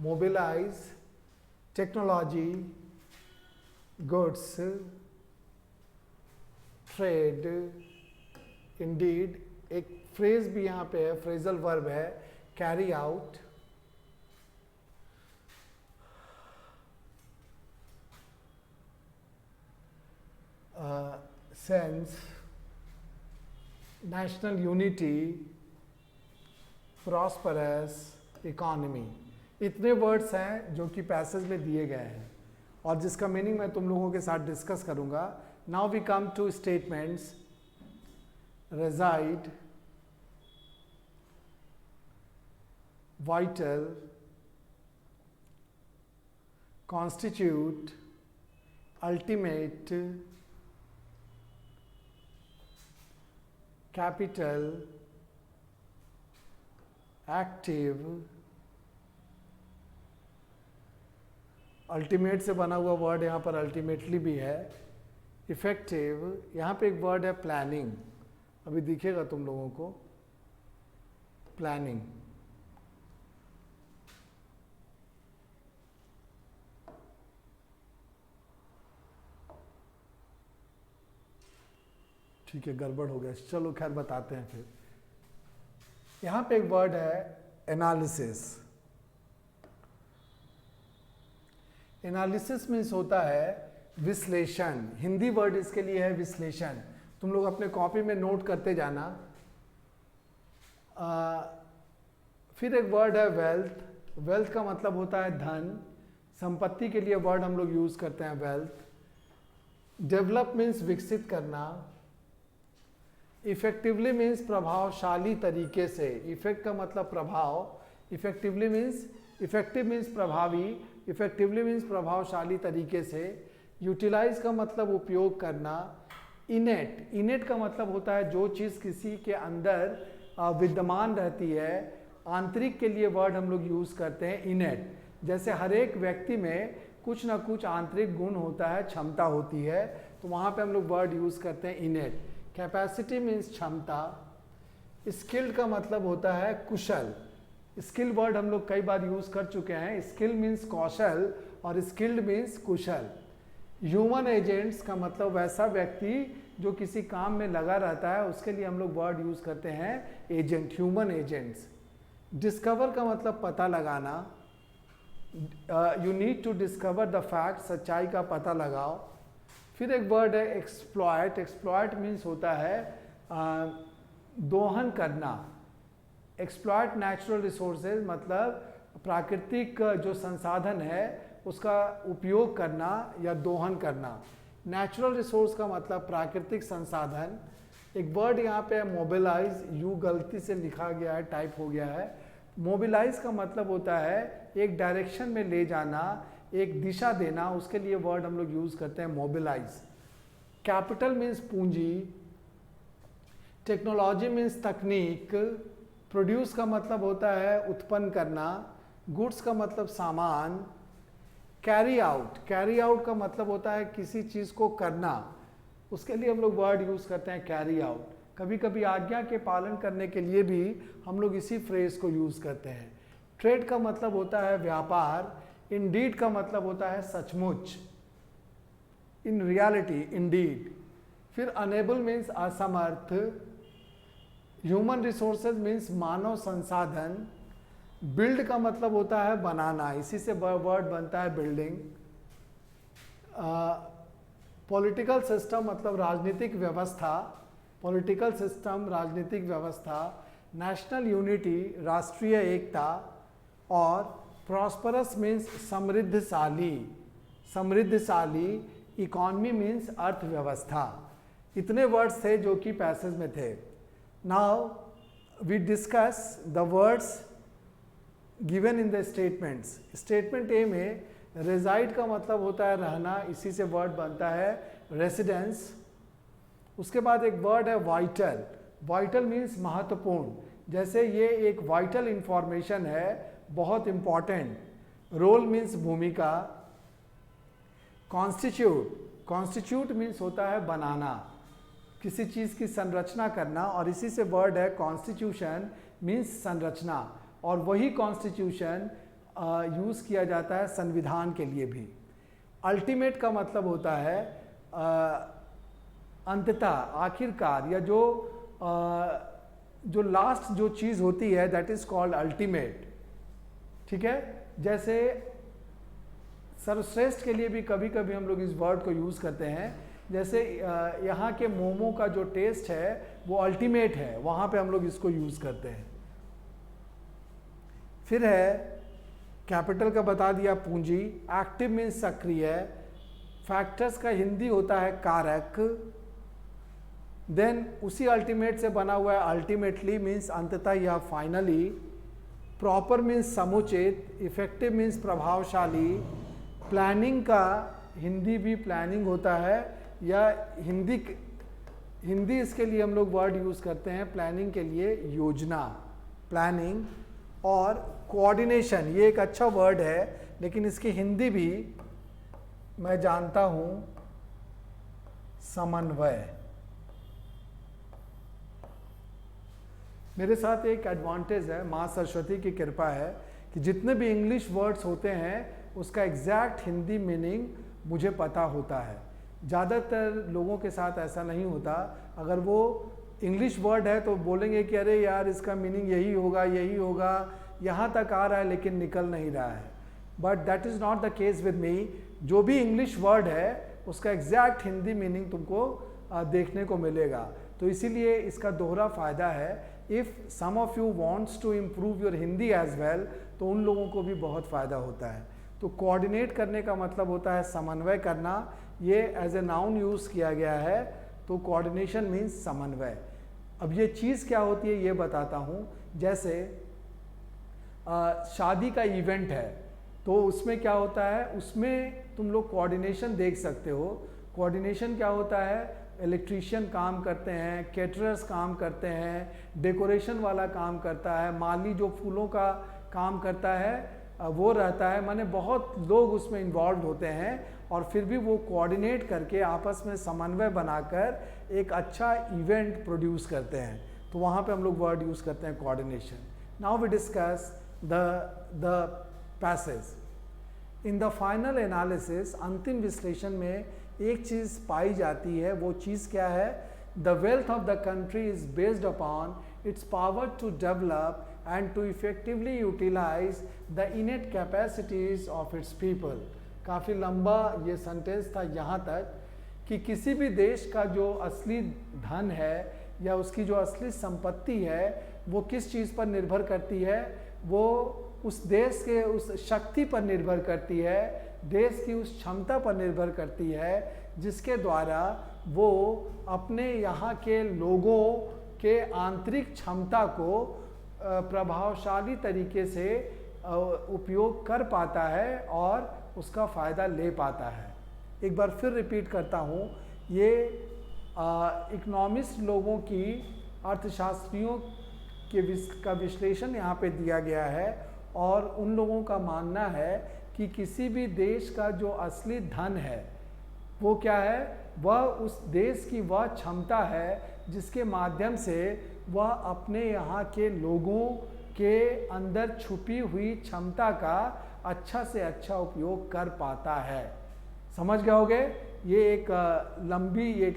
Mobilize, technology, goods, trade, indeed. एक फ्रेज भी यहाँ पे है, फ्रेजल वर्ब है, carry out. Sense, national unity, prosperous, economy. इतने वर्ड्स हैं जो कि पैसेज में दिए गए हैं और जिसका मीनिंग मैं तुम लोगों के साथ डिस्कस करूंगा. Now we come to statements. reside, vital, constitute, ultimate, capital, active, ultimate से बना हुआ वर्ड यहाँ पर अल्टीमेटली भी है, इफेक्टिव, यहाँ पे एक वर्ड है प्लानिंग, अभी दिखेगा तुम लोगों को, प्लानिंग, ठीक है गड़बड़ हो गया, चलो खैर बताते हैं फिर। यहाँ पे एक वर्ड है एनालिसिस। एनालिसिस मीन्स होता है विश्लेषण, हिंदी वर्ड इसके लिए है विश्लेषण। तुम लोग अपने कॉपी में नोट करते जाना। फिर एक वर्ड है वेल्थ। वेल्थ का मतलब होता है धन, संपत्ति के लिए वर्ड हम लोग यूज करते हैं वेल्थ। डेवलप मीन्स विकसित करना। इफेक्टिवली मीन्स प्रभावशाली तरीके से, इफेक्ट का मतलब प्रभाव, इफेक्टिवली मीन्स, इफेक्टिव मीन्स प्रभावी, इफेक्टिवली मीन्स प्रभावशाली तरीके से। यूटिलाइज का मतलब उपयोग करना। इनेट, इनेट का मतलब होता है जो चीज़ किसी के अंदर विद्यमान रहती है, आंतरिक के लिए वर्ड हम लोग यूज़ करते हैं इनेट। जैसे हर एक व्यक्ति में कुछ ना कुछ आंतरिक गुण होता है, क्षमता होती है, तो वहाँ पे हम लोग वर्ड यूज़ करते हैं इनेट। कैपेसिटी मीन्स क्षमता। स्किल्ड का मतलब होता है कुशल। स्किल वर्ड हम लोग कई बार यूज कर चुके हैं। स्किल मीन्स कौशल और स्किल्ड मीन्स कुशल। ह्यूमन एजेंट्स का मतलब वैसा व्यक्ति जो किसी काम में लगा रहता है, उसके लिए हम लोग वर्ड यूज करते हैं एजेंट, ह्यूमन एजेंट्स। डिस्कवर का मतलब पता लगाना। You need to discover the fact, सच्चाई का पता लगाओ। फिर एक वर्ड है एक्सप्लॉयट। एक्सप्लॉयट मीन्स होता है दोहन करना। एक्सप्लॉयट नेचुरल रिसोर्सेज मतलब प्राकृतिक जो संसाधन है उसका उपयोग करना या दोहन करना। नेचुरल रिसोर्स का मतलब प्राकृतिक संसाधन। एक वर्ड यहाँ पे है मोबिलाइज, यू गलती से लिखा गया है, टाइप हो गया है। मोबिलाइज का मतलब होता है एक डायरेक्शन में ले जाना, एक दिशा देना, उसके लिए वर्ड हम लोग यूज करते हैं मोबिलाइज। कैपिटल मीन्स पूंजी। टेक्नोलॉजी मीन्स तकनीक। प्रोड्यूस का मतलब होता है उत्पन्न करना। गुड्स का मतलब सामान। कैरी आउट, कैरी आउट का मतलब होता है किसी चीज़ को करना, उसके लिए हम लोग वर्ड यूज़ करते हैं कैरी आउट। कभी कभी आज्ञा के पालन करने के लिए भी हम लोग इसी फ्रेज को यूज़ करते हैं। ट्रेड का मतलब होता है व्यापार। इंडीड का मतलब होता है सचमुच, इन रियलिटी, इंडीड। फिर अनेबल मीन्स असमर्थ। ह्यूमन रिसोर्सेज मीन्स मानव संसाधन। बिल्ड का मतलब होता है बनाना, इसी से वर्ड बनता है बिल्डिंग। पॉलिटिकल सिस्टम मतलब राजनीतिक व्यवस्था। पॉलिटिकल सिस्टम, राजनीतिक व्यवस्था। नेशनल यूनिटी, राष्ट्रीय एकता। और प्रॉस्परस मीन्स समृद्धशाली, समृद्धशाली। इकॉनमी मीन्स अर्थव्यवस्था। इतने वर्ड्स थे जो कि पैसेज में थे। Now we discuss the words given in the statements. Statement A में रेजाइड का मतलब होता है रहना, इसी से वर्ड बनता है रेसिडेंस। उसके बाद एक वर्ड है वाइटल। वाइटल मीन्स महत्वपूर्ण, जैसे ये एक वाइटल इंफॉर्मेशन है, बहुत इंपॉर्टेंट। रोल मीन्स भूमिका। कॉन्स्टिट्यूट, कॉन्स्टिट्यूट मीन्स होता है बनाना, किसी चीज़ की संरचना करना, और इसी से वर्ड है कॉन्स्टिट्यूशन मीन्स संरचना। और वही कॉन्स्टिट्यूशन यूज़ किया जाता है संविधान के लिए भी। अल्टीमेट का मतलब होता है अंततः, आखिरकार, या जो लास्ट जो चीज़ होती है दैट इज़ कॉल्ड अल्टीमेट। ठीक है, जैसे सर्वश्रेष्ठ के लिए भी कभी कभी हम लोग इस वर्ड को यूज़ करते हैं। जैसे यहाँ के मोमो का जो टेस्ट है वो अल्टीमेट है, वहाँ पे हम लोग इसको यूज़ करते हैं। फिर है कैपिटल का बता दिया, पूंजी। एक्टिव मीन्स सक्रिय। फैक्टर्स का हिंदी होता है कारक। देन उसी अल्टीमेट से बना हुआ है अल्टीमेटली मीन्स अंततः या फाइनली। प्रॉपर मीन्स समुचित। इफेक्टिव मीन्स प्रभावशाली। प्लानिंग का हिंदी भी प्लानिंग होता है, या हिंदी इसके लिए हम लोग वर्ड यूज़ करते हैं प्लानिंग के लिए योजना, प्लानिंग। और कोऑर्डिनेशन ये एक अच्छा वर्ड है, लेकिन इसकी हिंदी भी मैं जानता हूँ समन्वय। मेरे साथ एक एडवांटेज है, माँ सरस्वती की कृपा है कि जितने भी इंग्लिश वर्ड्स होते हैं उसका एग्जैक्ट हिंदी मीनिंग मुझे पता होता है। ज़्यादातर लोगों के साथ ऐसा नहीं होता, अगर वो इंग्लिश वर्ड है तो बोलेंगे कि अरे यार इसका मीनिंग यही होगा, यहाँ तक आ रहा है लेकिन निकल नहीं रहा है। But that is not the case with me. जो भी इंग्लिश वर्ड है उसका एग्जैक्ट हिंदी मीनिंग तुमको देखने को मिलेगा। तो इसीलिए इसका दोहरा फ़ायदा है। If some of you wants to improve your Hindi as well, तो उन लोगों को भी बहुत फ़ायदा होता है। तो कोऑर्डिनेट करने का मतलब होता है समन्वय करना। ये एज ए नाउन यूज़ किया गया है, तो कोऑर्डिनेशन मीन्स समन्वय। अब ये चीज़ क्या होती है ये बताता हूँ। जैसे शादी का इवेंट है तो उसमें क्या होता है, उसमें तुम लोग कोऑर्डिनेशन देख सकते हो। कोऑर्डिनेशन क्या होता है, इलेक्ट्रीशियन काम करते हैं, कैटरर्स काम करते हैं, डेकोरेशन वाला काम करता है, माली जो फूलों का काम करता है वो रहता है। माने बहुत लोग उसमें इन्वॉल्व होते हैं और फिर भी वो कोऑर्डिनेट करके आपस में समन्वय बनाकर एक अच्छा इवेंट प्रोड्यूस करते हैं। तो वहाँ पे हम लोग वर्ड यूज़ करते हैं coordination. Now we discuss the passage. In the final analysis, अंतिम विश्लेषण में एक चीज़ पाई जाती है। वो चीज़ क्या है, the wealth of the country is based upon its power to develop and to effectively utilize the innate capacities of its people। काफ़ी लंबा ये सेंटेंस था यहाँ तक कि किसी भी देश का जो असली धन है या उसकी जो असली संपत्ति है वो किस चीज़ पर निर्भर करती है, वो उस देश के उस शक्ति पर निर्भर करती है, देश की उस क्षमता पर निर्भर करती है जिसके द्वारा वो अपने यहाँ के लोगों के आंतरिक क्षमता को प्रभावशाली तरीके से उपयोग कर पाता है और उसका फ़ायदा ले पाता है। एक बार फिर रिपीट करता हूँ, ये इकोनॉमिस्ट लोगों की, अर्थशास्त्रियों का विश्लेषण यहाँ पे दिया गया है और उन लोगों का मानना है कि किसी भी देश का जो असली धन है वो क्या है, वह उस देश की वह क्षमता है जिसके माध्यम से वह अपने यहाँ के लोगों के अंदर छुपी हुई क्षमता का अच्छा से अच्छा उपयोग कर पाता है। समझ गए होगे? ये एक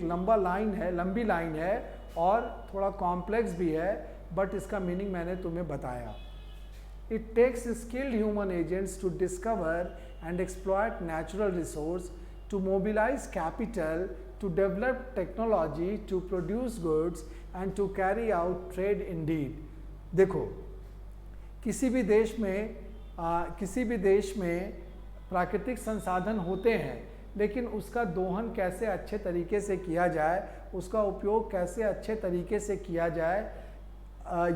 लंबा लाइन है, लंबी लाइन है और थोड़ा कॉम्प्लेक्स भी है, बट इसका मीनिंग मैंने तुम्हें बताया। It takes skilled human agents to discover and exploit natural resource, to mobilize capital, to develop technology, to produce goods and to carry out trade indeed। देखो, किसी भी देश में प्राकृतिक संसाधन होते हैं, लेकिन उसका दोहन कैसे अच्छे तरीके से किया जाए, उसका उपयोग कैसे अच्छे तरीके से किया जाए,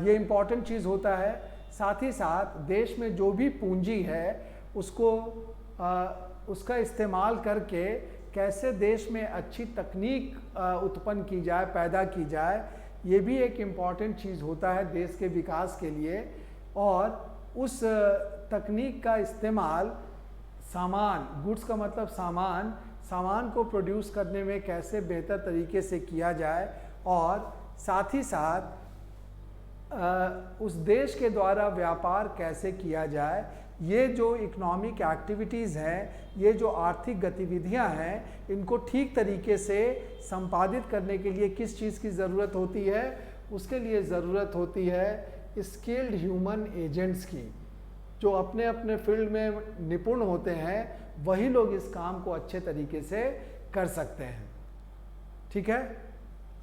ये इम्पॉर्टेंट चीज़ होता है। साथ ही साथ देश में जो भी पूंजी है उसका इस्तेमाल करके कैसे देश में अच्छी तकनीक उत्पन्न की जाए, पैदा की जाए, ये भी एक इम्पॉर्टेंट चीज़ होता है देश के विकास के लिए। और उस तकनीक का इस्तेमाल सामान, गुड्स का मतलब सामान को प्रोड्यूस करने में कैसे बेहतर तरीके से किया जाए और साथ ही साथ उस देश के द्वारा व्यापार कैसे किया जाए। ये जो इकोनॉमिक एक्टिविटीज़ हैं, ये जो आर्थिक गतिविधियां हैं, इनको ठीक तरीके से संपादित करने के लिए किस चीज़ की ज़रूरत होती है, उसके लिए ज़रूरत होती है स्किल्ड ह्यूमन एजेंट्स की, जो अपने अपने फील्ड में निपुण होते हैं। वही लोग इस काम को अच्छे तरीके से कर सकते हैं। ठीक है,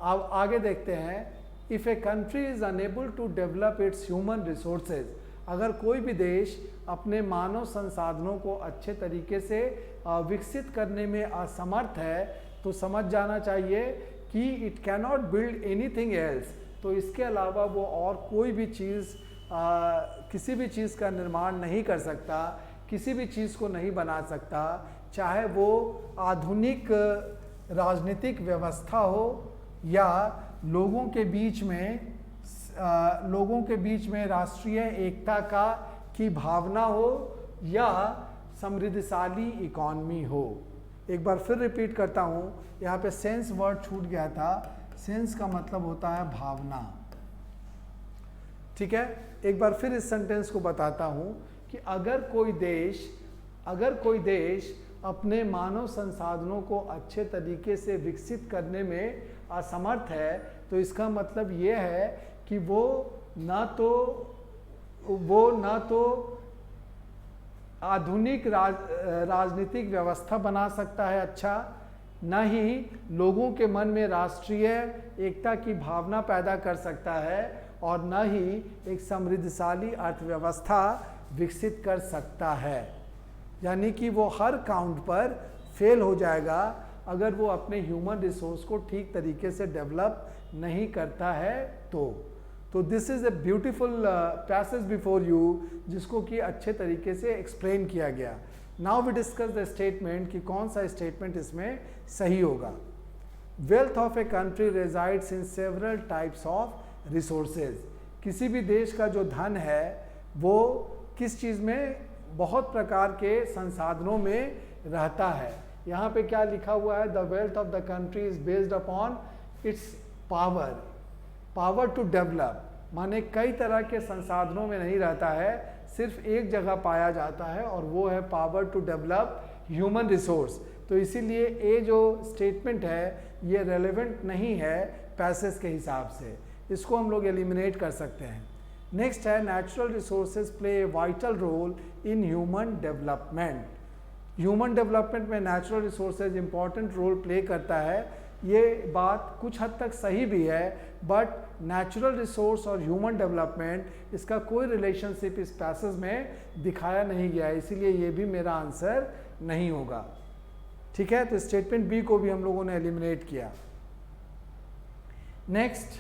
अब आगे देखते हैं। If a country is unable to develop its human resources, अगर कोई भी देश अपने मानव संसाधनों को अच्छे तरीके से विकसित करने में असमर्थ है, तो समझ जाना चाहिए कि it can not build anything else. तो इसके अलावा वो और कोई भी चीज़, किसी भी चीज़ का निर्माण नहीं कर सकता। किसी भी चीज़ को नहीं बना सकता, चाहे वो आधुनिक राजनीतिक व्यवस्था हो या लोगों के बीच में राष्ट्रीय एकता की भावना हो या समृद्धशाली इकॉनमी हो। एक बार फिर रिपीट करता हूँ, यहाँ पे सेंस वर्ड छूट गया था। सेंस का मतलब होता है भावना। ठीक है, एक बार फिर इस सेंटेंस को बताता हूँ कि अगर कोई देश अपने मानव संसाधनों को अच्छे तरीके से विकसित करने में असमर्थ है, तो इसका मतलब ये है कि वो ना तो आधुनिक राजनीतिक व्यवस्था बना सकता है अच्छा, न ही लोगों के मन में राष्ट्रीय एकता की भावना पैदा कर सकता है, और न ही एक समृद्धशाली अर्थव्यवस्था विकसित कर सकता है। यानी कि वो हर काउंट पर फेल हो जाएगा अगर वो अपने ह्यूमन रिसोर्स को ठीक तरीके से डेवलप नहीं करता है। तो this is a beautiful passage before you, जिसको कि अच्छे तरीके से एक्सप्लेन किया गया। Now we discuss the statement कि कौन सा स्टेटमेंट इसमें सही होगा। Wealth of a country resides in several types of resources. किसी भी देश का जो धन है वो किस चीज़ में, बहुत प्रकार के संसाधनों में रहता है। यहाँ पे क्या लिखा हुआ है, the wealth of the country is based upon its power to develop, माने कई तरह के संसाधनों में नहीं रहता है, सिर्फ एक जगह पाया जाता है और वो है power to develop human resource. तो इसीलिए ये जो स्टेटमेंट है ये रेलेवेंट नहीं है पैसेज के हिसाब से, इसको हम लोग एलिमिनेट कर सकते हैं। नेक्स्ट है natural resources play a vital role in human development. Human development में natural resources important role play करता है। ये बात कुछ हद तक सही भी है, बट नेचुरल रिसोर्स और ह्यूमन डेवलपमेंट इसका कोई रिलेशनशिप इस पैसेज में दिखाया नहीं गया है, इसीलिए ये भी मेरा आंसर नहीं होगा। ठीक है, तो स्टेटमेंट बी को भी हम लोगों ने एलिमिनेट किया। Next,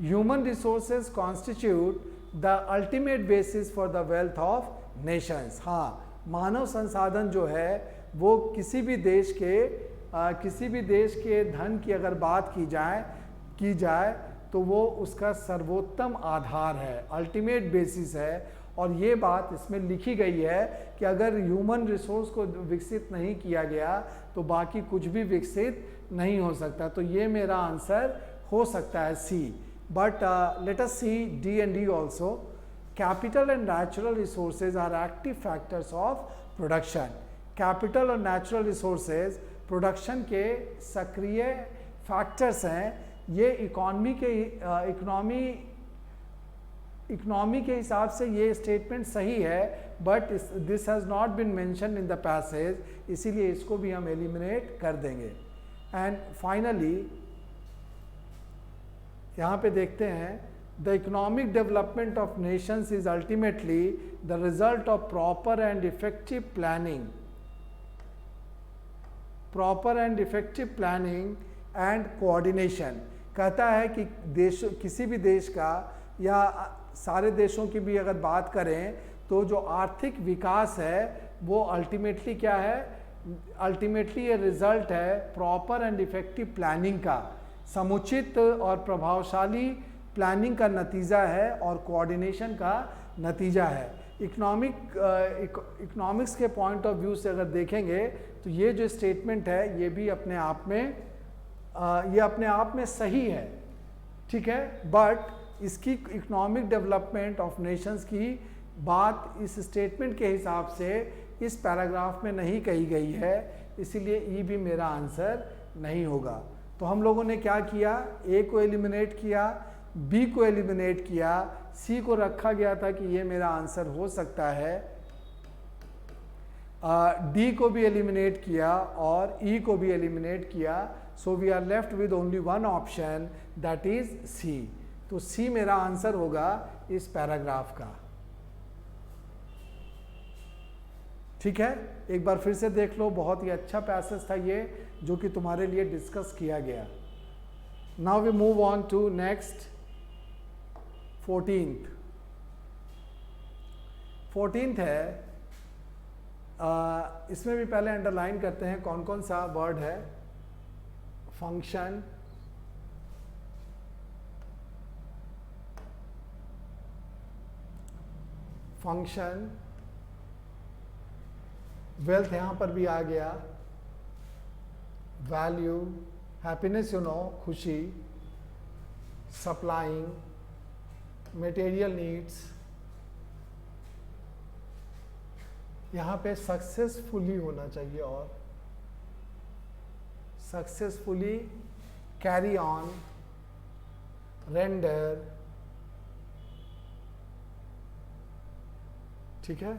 human resources constitute the ultimate basis for the wealth of Nations. हाँ, मानव संसाधन जो है वो किसी भी देश के धन की अगर बात की जाए तो वो उसका सर्वोत्तम आधार है, अल्टीमेट बेसिस है। और ये बात इसमें लिखी गई है कि अगर ह्यूमन रिसोर्स को विकसित नहीं किया गया तो बाकी कुछ भी विकसित नहीं हो सकता। तो ये मेरा आंसर हो सकता है सी। But let us see D and D also. Capital and natural resources are active factors of production. Capital और natural resources production के सक्रिय factors हैं। ये इकोनॉमी के हिसाब से ये स्टेटमेंट सही है, but this has not been mentioned in the passage, इसीलिए इसको भी हम एलिमिनेट कर देंगे। एंड फाइनली यहाँ पे देखते हैं, the economic development of Nations is ultimately the result of proper and effective planning and coordination. कहता है कि किसी भी देश का या सारे देशों की भी अगर बात करें तो जो आर्थिक विकास है वो अल्टीमेटली क्या है, अल्टीमेटली ये रिजल्ट है प्रॉपर एंड इफेक्टिव प्लानिंग का, समुचित और प्रभावशाली प्लानिंग का नतीजा है और कोऑर्डिनेशन का नतीजा है। इकोनॉमिक्स के पॉइंट ऑफ व्यू से अगर देखेंगे तो ये जो स्टेटमेंट है ये भी अपने आप में सही है, ठीक है, बट इसकी इकोनॉमिक डेवलपमेंट ऑफ नेशंस की बात इस स्टेटमेंट के हिसाब से इस पैराग्राफ में नहीं कही गई है, इसीलिए ई भी मेरा आंसर नहीं होगा। तो हम लोगों ने क्या किया, ए को एलिमिनेट किया, बी को एलिमिनेट किया, सी को रखा गया था कि ये मेरा आंसर हो सकता है, डी को भी एलिमिनेट किया और ई को भी एलिमिनेट किया। So we are left with only one option, that is C. तो सी मेरा आंसर होगा इस पैराग्राफ का। ठीक है, एक बार फिर से देख लो, बहुत ही अच्छा पैसेज था ये जो कि तुम्हारे लिए डिस्कस किया गया। Now we move on to next 14th है इसमें भी पहले अंडरलाइन करते हैं कौन कौन सा वर्ड है। फंक्शन, फंक्शन, वेल्थ यहाँ पर भी आ गया, वैल्यू, हैप्पीनेस यू नो खुशी, सप्लाइंग, मटेरियल नीड्स, यहाँ पे सक्सेसफुली होना चाहिए और सक्सेसफुली, कैरी ऑन, रेंडर, ठीक है।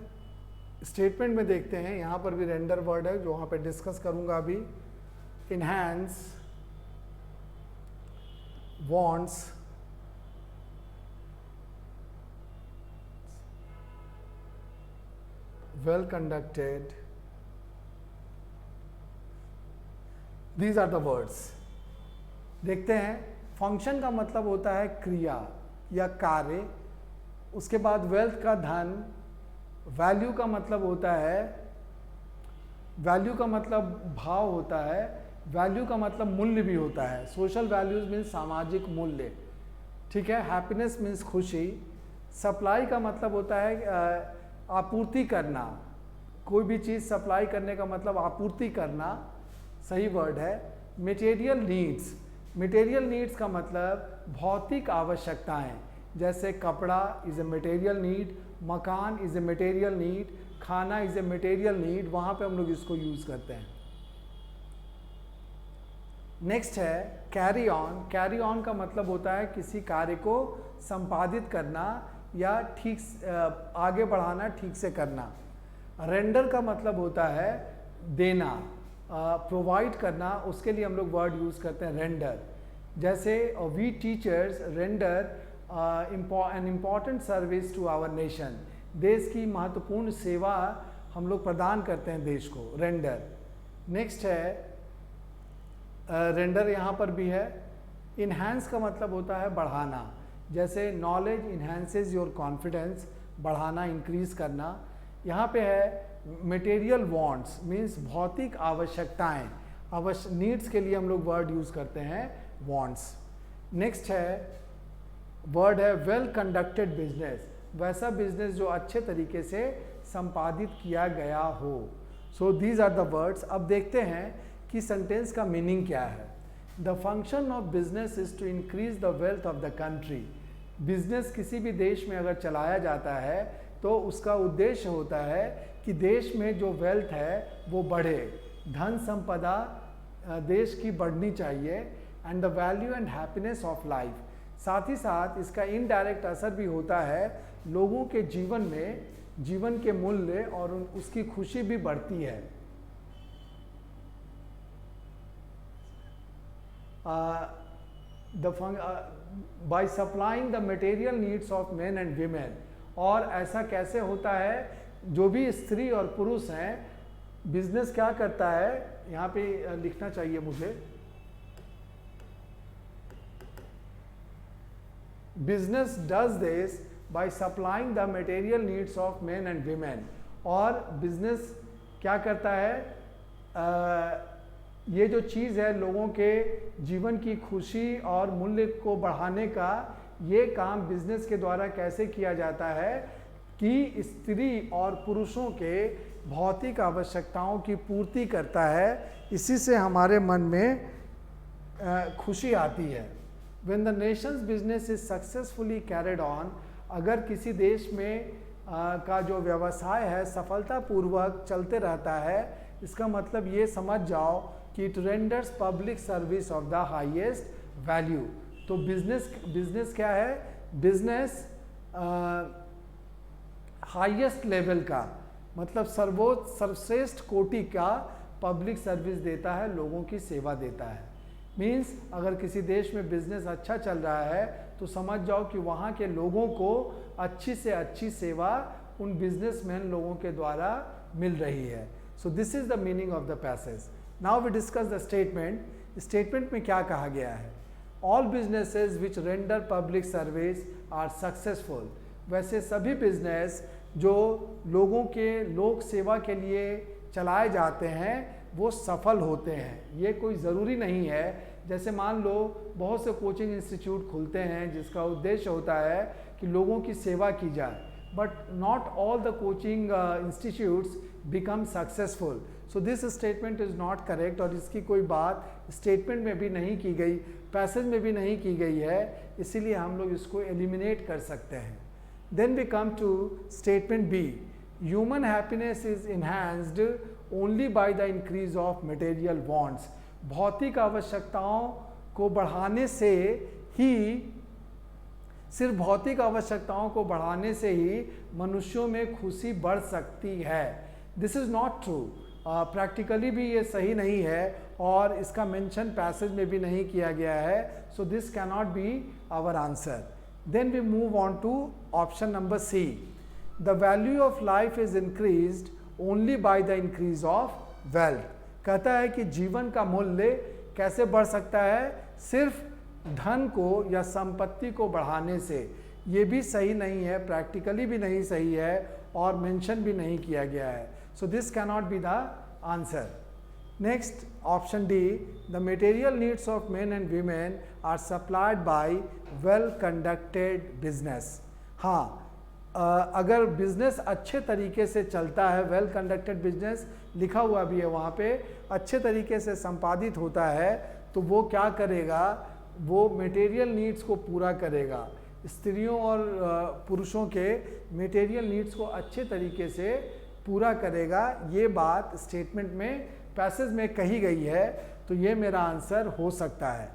स्टेटमेंट में देखते हैं, यहाँ पर भी रेंडर वर्ड है जो वहाँ पे डिस्कस करूँगा अभी। Enhance, wants, well conducted, these are the words. देखते हैं, फंक्शन का मतलब होता है क्रिया या कार्य, उसके बाद वेल्थ का धन, वैल्यू का मतलब होता है, वैल्यू का मतलब भाव होता है, वैल्यू का मतलब मूल्य भी होता है। सोशल वैल्यूज मीन्स सामाजिक मूल्य, ठीक है। हैप्पीनेस मीन्स खुशी। सप्लाई का मतलब होता है आपूर्ति करना, कोई भी चीज़ सप्लाई करने का मतलब आपूर्ति करना, सही वर्ड है। मटेरियल नीड्स, मटेरियल नीड्स का मतलब भौतिक आवश्यकताएं, जैसे कपड़ा इज ए मटेरियल नीड, मकान इज ए मटेरियल नीड, खाना इज ए मटेरियल नीड, वहाँ पे हम लोग इसको यूज़ करते हैं। नेक्स्ट है कैरी ऑन। कैरी ऑन का मतलब होता है किसी कार्य को संपादित करना या ठीक आगे बढ़ाना, ठीक से करना। रेंडर का मतलब होता है देना, प्रोवाइड करना, उसके लिए हम लोग वर्ड यूज़ करते हैं रेंडर। जैसे we teachers render an important service to our nation, देश की महत्वपूर्ण सेवा हम लोग प्रदान करते हैं देश को, रेंडर। नेक्स्ट है रेंडर यहाँ पर भी है। इन्हांस का मतलब होता है बढ़ाना, जैसे नॉलेज इन्हांसेस योर कॉन्फिडेंस, बढ़ाना, इंक्रीज करना। यहाँ पे है मटेरियल वांट्स मीन्स भौतिक आवश्यकताएं, नीड्स के लिए हम लोग वर्ड यूज़ करते हैं वांट्स। नेक्स्ट है वर्ड है वेल कंडक्टेड बिजनेस, वैसा बिजनेस जो अच्छे तरीके से संपादित किया गया हो। So these are the words. अब देखते हैं कि सेंटेंस का मीनिंग क्या है। The function of business is to increase the wealth of the country. Business किसी भी देश में अगर चलाया जाता है तो उसका उद्देश्य होता है कि देश में जो वेल्थ है वो बढ़े, धन संपदा देश की बढ़नी चाहिए, and the value and happiness of life. साथ ही साथ इसका इनडायरेक्ट असर भी होता है लोगों के जीवन में, जीवन के मूल्य और उसकी खुशी भी बढ़ती है। By supplying the material needs of men and women. और ऐसा कैसे होता है, जो भी स्त्री और पुरुष हैं, बिजनेस क्या करता है, यहाँ पे लिखना चाहिए मुझे, business does this by supplying the material needs of men and women. और बिजनेस क्या करता है, ये जो चीज़ है लोगों के जीवन की खुशी और मूल्य को बढ़ाने का, ये काम बिजनेस के द्वारा कैसे किया जाता है कि स्त्री और पुरुषों के भौतिक आवश्यकताओं की पूर्ति करता है। इसी से हमारे मन में खुशी आती है। When the nation's business is successfully carried on, अगर किसी देश में का जो व्यवसाय है सफलतापूर्वक चलते रहता है, इसका मतलब ये समझ जाओ कि it renders public service of the highest value. तो बिजनेस क्या है, बिजनेस हाईएस्ट लेवल का, मतलब सर्वश्रेष्ठ कोटि का पब्लिक सर्विस देता है, लोगों की सेवा देता है। मीन्स अगर किसी देश में बिजनेस अच्छा चल रहा है तो समझ जाओ कि वहाँ के लोगों को अच्छी से अच्छी सेवा उन बिजनेसमैन लोगों के द्वारा मिल रही है। So this is the meaning of the passage. Now we discuss the statement. Statement में क्या कहा गया है, all businesses which render public service are successful. वैसे सभी बिजनेस जो लोगों के लोक सेवा के लिए चलाए जाते हैं वो सफल होते हैं। ये कोई ज़रूरी नहीं है, जैसे मान लो बहुत से कोचिंग इंस्टीट्यूट खुलते हैं जिसका उद्देश्य होता है कि लोगों की सेवा की जाए, but not all the coaching institutes become successful. So this statement is not correct, और इसकी कोई बात स्टेटमेंट में भी नहीं की गई, पैसेज में भी नहीं की गई है, इसीलिए हम लोग इसको एलिमिनेट कर सकते हैं। Then we come to statement B, human happiness is enhanced only by the increase of material wants. भौतिक आवश्यकताओं को बढ़ाने से ही, सिर्फ भौतिक आवश्यकताओं को बढ़ाने से ही मनुष्यों में खुशी बढ़ सकती है। This is not true, practically भी ये सही नहीं है और इसका मेंशन पैसेज में भी नहीं किया गया है। So this can not be our answer. Then we move on to option number C, the value of life is increased only by the increase of wealth. कहता है कि जीवन का मूल्य कैसे बढ़ सकता है, सिर्फ धन को या संपत्ति को बढ़ाने से। ये भी सही नहीं है, प्रैक्टिकली भी नहीं सही है और मेंशन भी नहीं किया गया है। So this can not be the answer. Next option D, the material needs of men and women are supplied by well conducted business. हाँ, अगर बिजनेस अच्छे तरीके से चलता है, वेल कंडक्टेड बिजनेस लिखा हुआ भी है वहाँ पे, अच्छे तरीके से संपादित होता है, तो वो क्या करेगा, वो मटेरियल नीड्स को पूरा करेगा। स्त्रियों और पुरुषों के मटेरियल नीड्स को अच्छे तरीके से पूरा करेगा। ये बात स्टेटमेंट में, पैसेज में कही गई है, तो ये मेरा आंसर हो सकता है।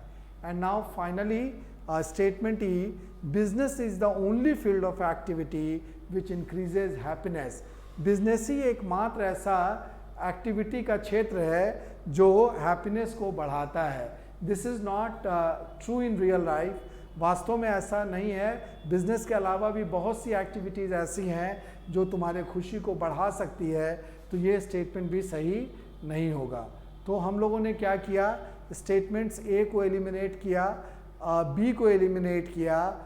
And now finally statement E, business is the only field of activity which increases happiness. Business ही एकमात्र ऐसा एक्टिविटी का क्षेत्र है जो हैप्पीनेस को बढ़ाता है। This is not true in real life. वास्तव में ऐसा नहीं है। बिजनेस के अलावा भी बहुत सी एक्टिविटीज़ ऐसी हैं जो तुम्हारे खुशी को बढ़ा सकती है, तो ये स्टेटमेंट भी सही नहीं होगा। तो हम लोगों ने क्या किया, स्टेटमेंट्स ए को एलिमिनेट किया, बी को एलिमिनेट किया,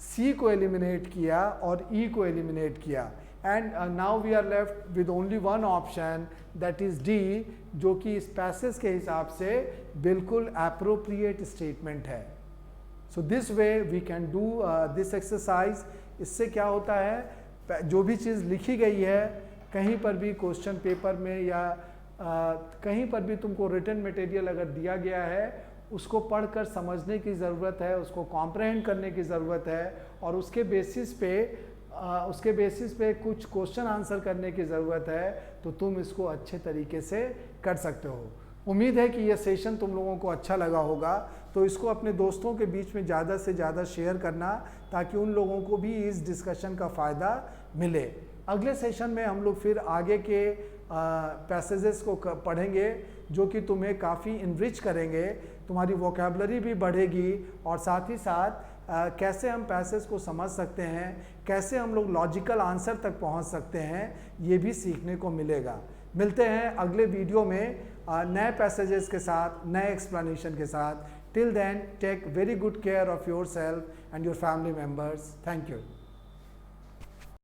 सी को एलिमिनेट किया और ई को एलिमिनेट किया। And now we are left with only one option, that is D, जो कि इस पैसेज के हिसाब से बिल्कुल अप्रोप्रिएट स्टेटमेंट है। So this way we can do this exercise. इससे क्या होता है, जो भी चीज़ लिखी गई है कहीं पर भी क्वेश्चन पेपर में या कहीं पर भी तुमको रिटन मटेरियल अगर दिया गया है, उसको पढ़कर समझने की ज़रूरत है, उसको कॉम्प्रहेंड करने की ज़रूरत है, और उसके बेसिस पे कुछ क्वेश्चन आंसर करने की ज़रूरत है, तो तुम इसको अच्छे तरीके से कर सकते हो। उम्मीद है कि यह सेशन तुम लोगों को अच्छा लगा होगा, तो इसको अपने दोस्तों के बीच में ज़्यादा से ज़्यादा शेयर करना, ताकि उन लोगों को भी इस डिस्कशन का फ़ायदा मिले। अगले सेशन में हम लोग फिर आगे के पैसेजेस को पढ़ेंगे, जो कि तुम्हें काफ़ी इनरिच करेंगे, तुम्हारी वोकैबुलरी भी बढ़ेगी, और साथ ही साथ कैसे हम पैसेज को समझ सकते हैं, कैसे हम लोग लॉजिकल आंसर तक पहुंच सकते हैं, ये भी सीखने को मिलेगा। मिलते हैं अगले वीडियो में नए पैसेजेस के साथ, नए एक्सप्लेनेशन के साथ। Till then, take very good care of your self and your family members. Thank you.